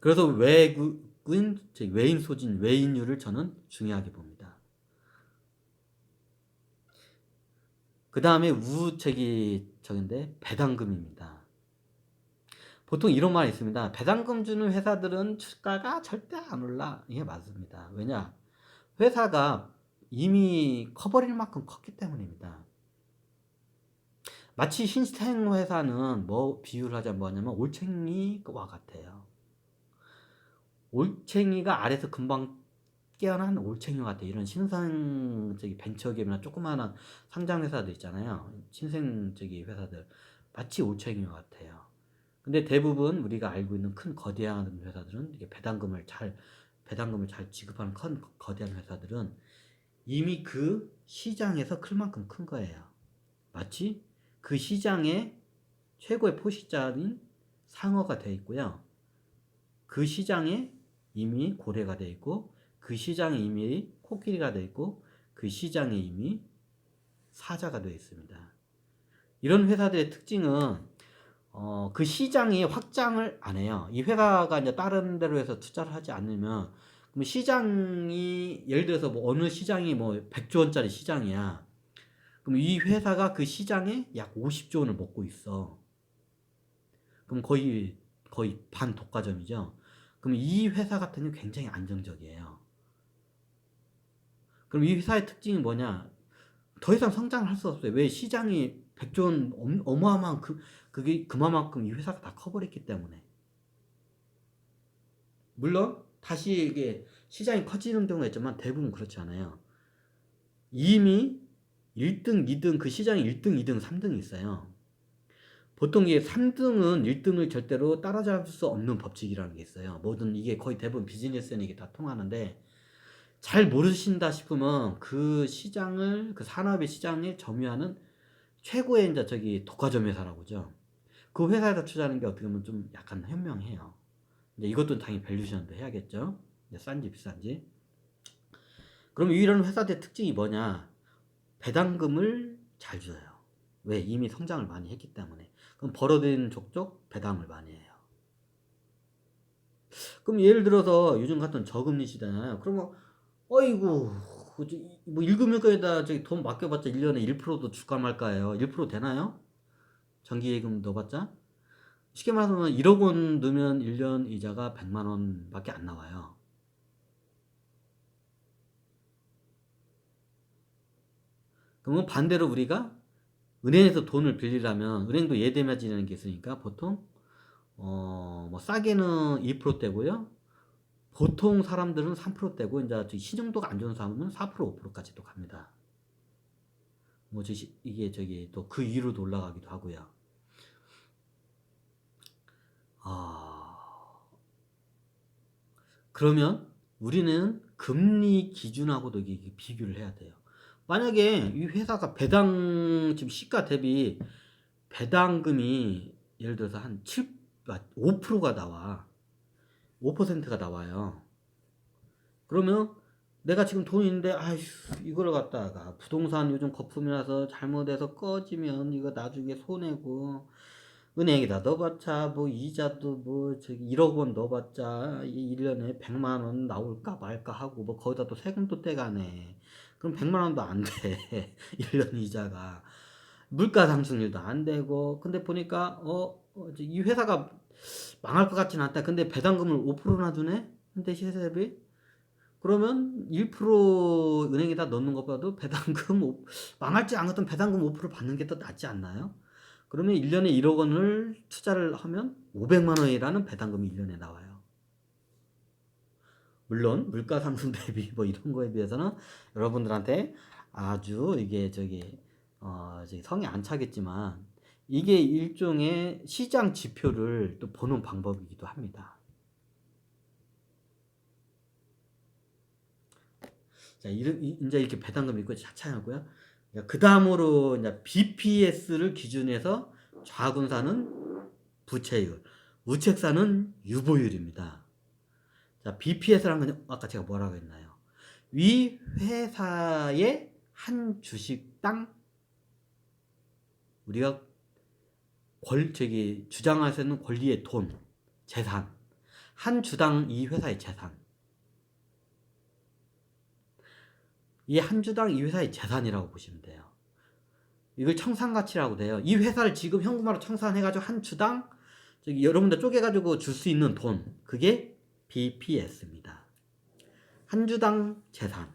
그래서 외국인 외인 소진 외인율을 저는 중요하게 봅니다. 그 다음에 저긴데 배당금입니다. 보통 이런 말이 있습니다. 배당금 주는 회사들은 주가가 절대 안 올라. 이게 맞습니다. 왜냐? 회사가 이미 커버릴 만큼 컸기 때문입니다. 마치 신생 회사는 뭐 비유를 하자면 뭐냐면 올챙이와 같아요. 올챙이가 알에서 금방 깨어난 올챙이 같아요. 이런 신생 벤처기업이나 조그마한 상장 회사들 있잖아요. 신생 회사들 마치 올챙이 같아요. 근데 대부분 우리가 알고 있는 큰 거대한 회사들은 이게 배당금을 잘 지급하는 큰 거대한 회사들은 이미 그 시장에서 클 만큼 큰 거예요. 마치 그 시장의 최고의 포식자인 상어가 되어 있고요. 그 시장에 이미 고래가 되어 있고 그 시장에 이미 코끼리가 되어 있고 그 시장에 이미 사자가 되어 있습니다. 이런 회사들의 특징은 그 시장이 확장을 안 해요. 이 회사가 이제 다른 데로 해서 투자를 하지 않으면 그럼 시장이 예를 들어서 뭐 어느 시장이 뭐 100조 원짜리 시장이야. 그럼 이 회사가 그 시장에 약 50조 원을 먹고 있어. 그럼 거의 반독과점이죠. 그럼 이 회사 같은 경우는 굉장히 안정적이에요. 그럼 이 회사의 특징이 뭐냐? 더 이상 성장을 할 수 없어요. 왜? 시장이 100조 원 어마어마한 그게 그만큼 이 회사가 다 커버렸기 때문에. 물론 다시 이게 시장이 커지는 경우가 있지만 대부분 그렇지 않아요. 이미 1등, 2등 그 시장에 1등, 2등, 3등이 있어요. 보통 이게 3등은 1등을 절대로 따라잡을 수 없는 법칙이라는 게 있어요. 뭐든 이게 거의 대부분 비즈니스에는 이게 다 통하는데 잘 모르신다 싶으면 그 시장을 그 산업의 시장을 점유하는 최고의 이제 독과점 회사라고죠. 그 회사에다 투자하는 게 어떻게 보면 좀 약간 현명해요. 이제 이것도 당연히 밸류션도 해야겠죠. 이제 싼지 비싼지. 그럼 이런 회사들의 특징이 뭐냐? 배당금을 잘 줘요. 왜? 이미 성장을 많이 했기 때문에. 그럼 벌어들인 족족 배당을 많이 해요. 그럼 예를 들어서 요즘 같은 저금리 시대잖아요. 그러면 어이구 뭐 일금융권에다 돈 맡겨봤자 1년에 1%도 줄까 말까예요. 1% 되나요? 정기예금 넣어봤자? 쉽게 말하면 1억 원 넣으면 1년 이자가 100만 원밖에 안 나와요. 그러면 반대로 우리가 은행에서 돈을 빌리려면 은행도 예대마진이라는 게 있으니까 보통 뭐 싸게는 2%대고요. 보통 사람들은 3%대고 이제 신용도가 안 좋은 사람은 4% 5%까지도 갑니다. 뭐 이게 또 그 위로도 올라가기도 하고요. 그러면 우리는 금리 기준하고도 이게 비교를 해야 돼요. 만약에 이 회사가 지금 시가 대비 배당금이 예를 들어서 한 5%가 나와. 5%가 나와요. 그러면 내가 지금 돈이 있는데 아휴 이걸 갖다가 부동산 요즘 거품이라서 잘못해서 꺼지면 이거 나중에 손해고 은행에다 넣어봤자 뭐 이자도 뭐 1억 원 넣어봤자 1년에 100만 원 나올까 말까 하고 뭐 거기다 또 세금도 떼가네. 그럼 100만 원도 안 돼. 1년 이자가. 물가 상승률도 안 되고 근데 보니까 이 회사가 망할 것 같진 않다. 근데 배당금을 5%나 주네? 근데 시세 대비? 그러면 1% 은행에다 넣는 것보다도 망할지 안 같은 배당금 5% 받는 게 더 낫지 않나요? 그러면 1년에 1억 원을 투자를 하면 500만 원이라는 배당금이 1년에 나와요. 물론 물가 상승 대비 뭐 이런 거에 비해서는 여러분들한테 아주 이게 저기 성에 안 차겠지만 이게 일종의 시장 지표를 또 보는 방법이기도 합니다. 자, 이제 이렇게 배당금 있고 차차하고요. 그 다음으로 이제 BPS를 기준해서 좌군사는 부채율, 우책사는 유보율입니다. 자, BPS라는 건 아까 제가 뭐라고 했나요? 위 회사의 한 주식당 우리가 주장할 수 있는 권리의 돈, 재산, 한 주당 이 회사의 재산, 이 한 주당 이 회사의 재산이라고 보시면 돼요. 이걸 청산가치라고 돼요. 이 회사를 지금 현금화로 청산해가지고 한 주당 여러분들 쪼개가지고 줄 수 있는 돈, 그게 BPS입니다. 한 주당 재산.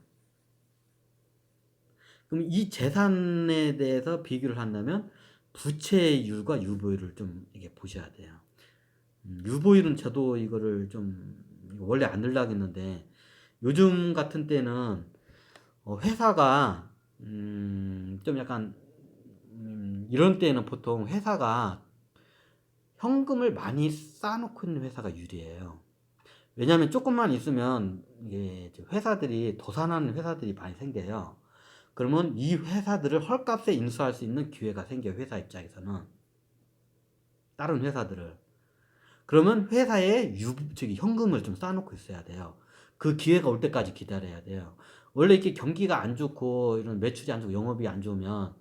그럼 이 재산에 대해서 비교를 한다면 부채율과 유보율을 좀 이게 보셔야 돼요. 유보율은 저도 이거를 좀 원래 안 넣으려고 했는데 요즘 같은 때는 회사가 좀 약간 이런 때는 보통 회사가 현금을 많이 쌓아놓고 있는 회사가 유리해요. 왜냐하면 조금만 있으면 이게 회사들이 도산하는 회사들이 많이 생겨요. 그러면 이 회사들을 헐값에 인수할 수 있는 기회가 생겨요. 회사 입장에서는 다른 회사들을. 그러면 회사에 현금을 좀 쌓아놓고 있어야 돼요. 그 기회가 올 때까지 기다려야 돼요. 원래 이렇게 경기가 안 좋고 이런 매출이 안 좋고 영업이 안 좋으면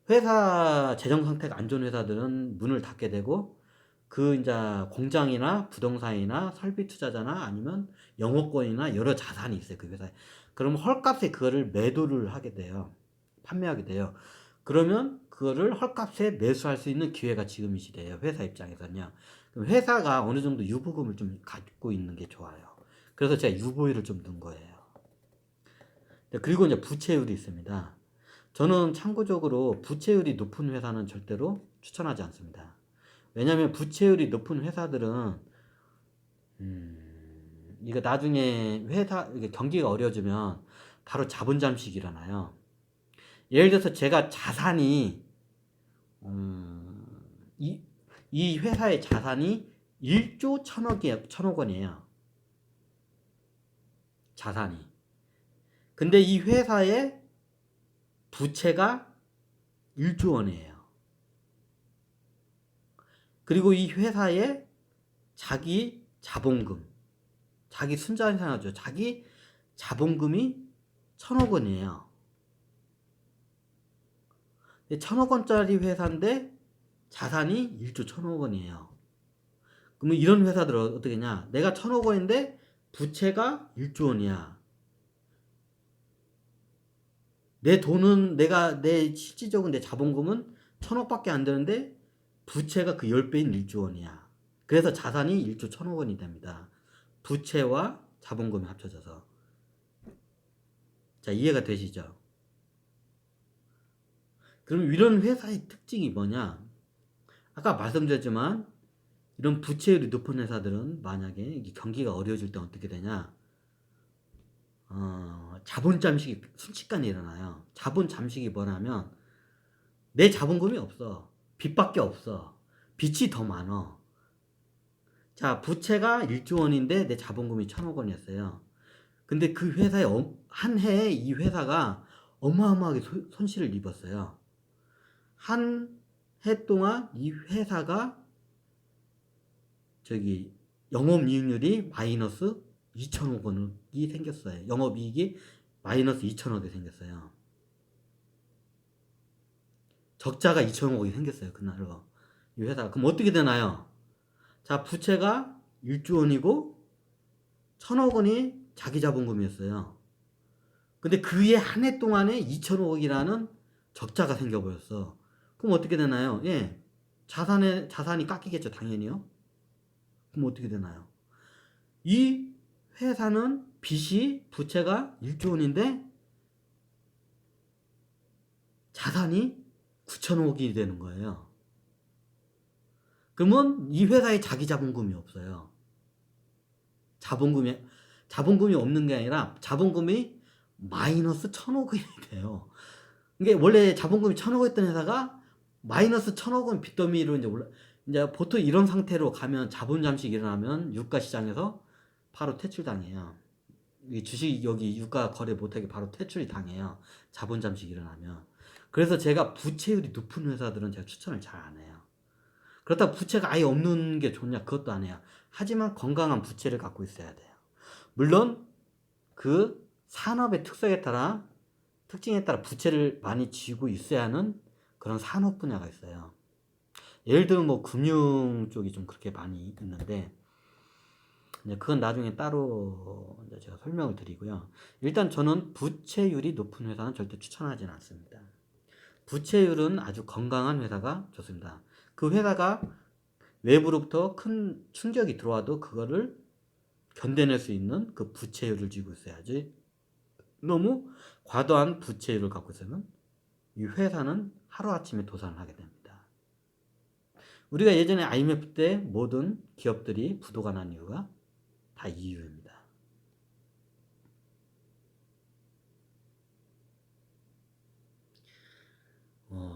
회사 재정 상태가 안 좋은 회사들은 문을 닫게 되고 그 이제 공장이나 부동산이나 설비 투자자나 아니면 영업권이나 여러 자산이 있어요. 그 회사에. 그러면 헐값에 그거를 매도를 하게 돼요. 판매하게 돼요. 그러면 그거를 헐값에 매수할 수 있는 기회가 지금 이 시대예요. 회사 입장에서는요. 그럼 회사가 어느 정도 유보금을 좀 갖고 있는 게 좋아요. 그래서 제가 유보율을 좀 넣은 거예요. 그리고 이제 부채율이 있습니다. 저는 참고적으로 부채율이 높은 회사는 절대로 추천하지 않습니다. 왜냐하면 부채율이 높은 회사들은 이거 나중에 이게 경기가 어려워지면 바로 자본 잠식이 일어나요. 예를 들어서 제가 자산이 이 회사의 자산이 1조 1천억 원이에요. 자산이. 근데 이 회사의 부채가 1조 원이에요. 그리고 이 회사의 자기 자본금, 자기 순자산이죠. 자기 자본금이 1천억 원이에요. 1천억 원짜리 회사인데 자산이 1조 1천억 원이에요. 그러면 이런 회사들은 어떻게 했냐? 내가 1천억 원인데 부채가 1조 원이야. 내 돈은 내 실질적인 내 자본금은 1천억밖에 안 되는데 부채가 그 10배인 1조 원이야. 그래서 자산이 1조 1천억 원이 됩니다. 부채와 자본금이 합쳐져서. 자, 이해가 되시죠? 그럼 이런 회사의 특징이 뭐냐? 아까 말씀드렸지만 이런 부채율이 높은 회사들은 만약에 경기가 어려워질 때 어떻게 되냐? 자본 잠식이 순식간에 일어나요. 자본 잠식이 뭐냐면 내 자본금이 없어. 빚밖에 없어. 빚이 더 많어. 자, 부채가 1조 원인데 내 자본금이 1천억 원이었어요. 근데 그 회사에 한 해에 이 회사가 어마어마하게 손실을 입었어요. 한 해 동안 이 회사가 영업이익률이 마이너스 2천억 원이 생겼어요. 영업이익이 마이너스 2천억이 생겼어요. 적자가 2천억이 생겼어요. 그날로. 이 회사가. 그럼 어떻게 되나요? 자, 부채가 1조 원이고 1천억 원이 자기 자본금이었어요. 근데 그해 한 해 동안에 2천억이라는 적자가 생겨버렸어. 그럼 어떻게 되나요? 예. 자산이 깎이겠죠. 당연히요. 그럼 어떻게 되나요? 이 회사는 부채가 1조 원인데 자산이 9천억이 되는 거예요. 그러면 이 회사에 자기 자본금이 없어요. 자본금이 없는 게 아니라 자본금이 마이너스 1,000억 원이 돼요. 이게 원래 자본금이 1,000억 원이었던 회사가 마이너스 1,000억 원 빚더미로 이제 이제 보통 이런 상태로 가면 자본 잠식이 일어나면 유가 시장에서 바로 퇴출당해요. 이 주식 여기 유가 거래 못하게 바로 퇴출이 당해요. 자본 잠식이 일어나면. 그래서 제가 부채율이 높은 회사들은 제가 추천을 잘 안 해요. 그렇다고 부채가 아예 없는 게 좋냐? 그것도 안 해요. 하지만 건강한 부채를 갖고 있어야 돼요. 물론 그 산업의 특성에 따라 특징에 따라 부채를 많이 쥐고 있어야 하는 그런 산업 분야가 있어요. 예를 들면 뭐 금융 쪽이 좀 그렇게 많이 있는데 이제 그건 나중에 따로 이제 제가 설명을 드리고요. 일단 저는 부채율이 높은 회사는 절대 추천하지는 않습니다. 부채율은 아주 건강한 회사가 좋습니다. 그 회사가 외부로부터 큰 충격이 들어와도 그거를 견뎌낼 수 있는 그 부채율을 쥐고 있어야지, 너무 과도한 부채율을 갖고 있으면 이 회사는 하루아침에 도산을 하게 됩니다. 우리가 예전에 IMF 때 모든 기업들이 부도가 난 이유가 다 이 이유입니다.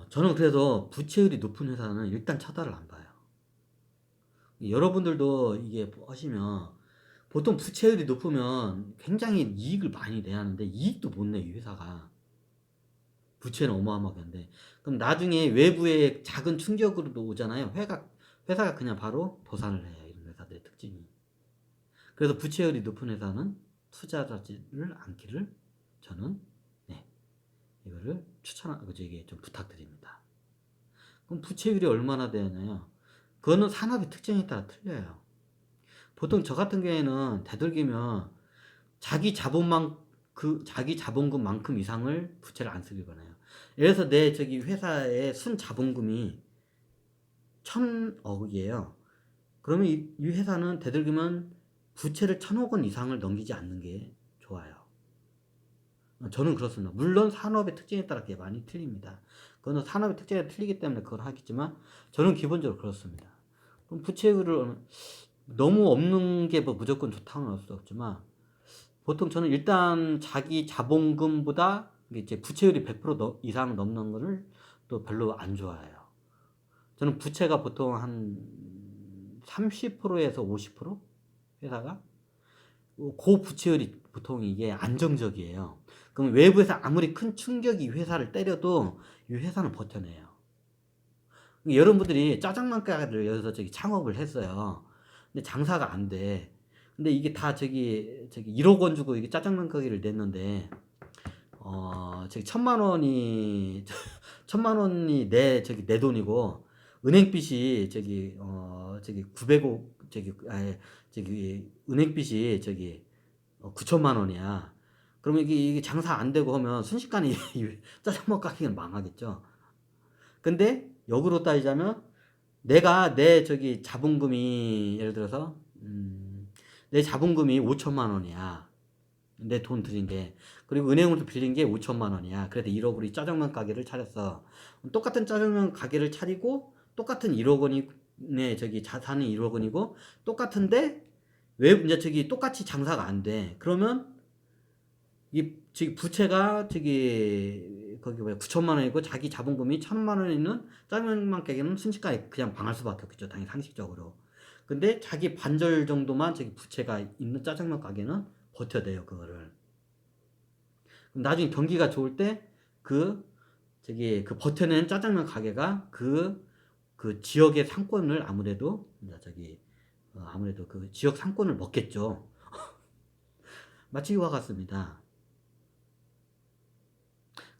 저는 그래서 부채율이 높은 회사는 일단 쳐다를 안 봐요. 여러분들도 이게 하시면 보통 부채율이 높으면 굉장히 이익을 많이 내야 하는데 이익도 못 내, 이 회사가. 부채는 어마어마한데. 그럼 나중에 외부의 작은 충격으로도 오잖아요. 회사가 그냥 바로 도산을 해요. 이런 회사들의 특징이. 그래서 부채율이 높은 회사는 투자하지를 않기를 저는 이거를 이게 좀 부탁드립니다. 그럼 부채율이 얼마나 되나요? 그거는 산업의 특징에 따라 틀려요. 보통 저 같은 경우에는 되도록이면 자기 자본금만큼 이상을 부채를 안 쓰길 바라요. 예를 들어서 내 회사의 순 자본금이 1,000억이에요. 그러면 이 회사는 되도록이면 부채를 1,000억 원 이상을 넘기지 않는 게 좋아요. 저는 그렇습니다. 물론 산업의 특징에 따라 그게 많이 틀립니다. 그거는 산업의 특징에 틀리기 때문에 그걸 하겠지만 저는 기본적으로 그렇습니다. 그럼 부채율을 너무 없는 게 뭐 무조건 좋다는 할 수 없지만 보통 저는 일단 자기 자본금보다 이제 부채율이 100% 이상 넘는 거를 또 별로 안 좋아해요. 저는 부채가 보통 한 30%에서 50% 회사가 고부채율이 보통 이게 안정적이에요. 그럼 외부에서 아무리 큰 충격이 회사를 때려도 이 회사는 버텨내요. 여러분들이 짜장면 가게를 여기서 창업을 했어요. 근데 장사가 안 돼. 근데 이게 다 1억 원 주고 이게 짜장면 가게를 냈는데, 1,000만 원이 내 돈이고, 은행빚이 900억, 은행빚이 9천만 원이야. 그러면 이게 장사 안 되고 하면 순식간에 짜장면 가게는 망하겠죠. 근데 역으로 따지자면 내가 내 자본금이 예를 들어서 내 자본금이 5천만 원이야. 내 돈 들인 게. 그리고 은행으로 빌린 게 5천만 원이야. 그래서 1억으로 이 짜장면 가게를 차렸어. 똑같은 짜장면 가게를 차리고 똑같은 1억 원이 자산은 1억 원이고 똑같은데 왜 이제 똑같이 장사가 안 돼. 그러면 이 부채가 거기 뭐야 9천만 원이고 자기 자본금이 1,000만 원이 있는 짜장면 가게는 순식간에 그냥 망할 수밖에 없겠죠. 당연히 상식적으로. 근데 자기 반절 정도만 부채가 있는 짜장면 가게는 버텨내요, 그거를. 그럼 나중에 경기가 좋을 때 그 버텨낸 짜장면 가게가 그 지역의 상권을 아무래도 아무래도 그 지역 상권을 먹겠죠. 마치 이와 같습니다.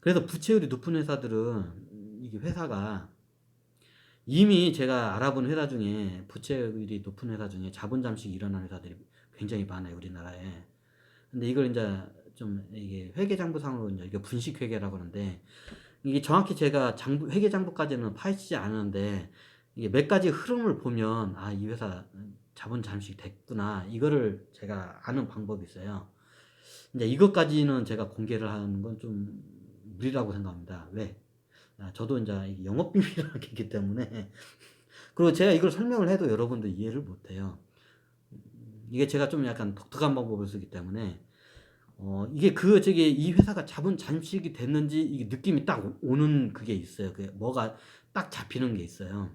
그래서 부채율이 높은 회사들은 이게 회사가 이미 제가 알아본 회사 중에 부채율이 높은 회사 중에 자본 잠식이 일어나는 회사들이 굉장히 많아요, 우리나라에. 근데 이걸 이제 좀 이게 회계장부상으로 이제 이게 분식회계라고 하는데 이게 정확히 제가 회계장부까지는 파헤치지 않았는데 이게 몇 가지 흐름을 보면 이 회사 자본 잠식이 됐구나, 이거를 제가 아는 방법이 있어요. 이제 이것까지는 제가 공개를 하는 건 좀 무리라고 생각합니다. 왜? 저도 이제 영업 비밀이라는 게 있기 때문에. 그리고 제가 이걸 설명을 해도 여러분들 이해를 못 해요. 이게 제가 좀 약간 독특한 방법을 쓰기 때문에 이게 저기 이 회사가 자본 잠식이 됐는지 이게 느낌이 딱 오는 그게 있어요. 그 뭐가 딱 잡히는 게 있어요.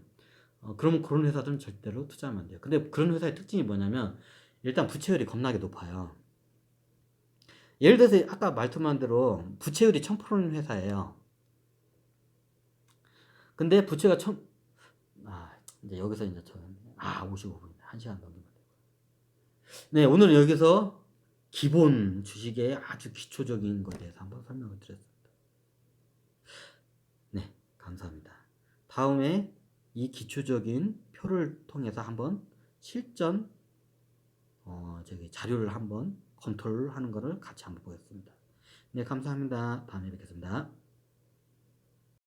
그러면 그런 회사들은 절대로 투자하면 안 돼요. 근데 그런 회사의 특징이 뭐냐면 일단 부채율이 겁나게 높아요. 예를 들어서 아까 말씀한 대로 부채율이 1000%인 회사예요. 근데 부채가 이제 여기서 이제 55분이네. 1시간 넘는 거. 네, 오늘은 여기서 기본 주식의 아주 기초적인 것에 대해서 한번 설명을 드렸습니다. 네, 감사합니다. 다음에 이 기초적인 표를 통해서 한번 실전 저기 자료를 한번 컨트롤 하는 거를 같이 한번 보겠습니다. 네, 감사합니다. 다음에 뵙겠습니다.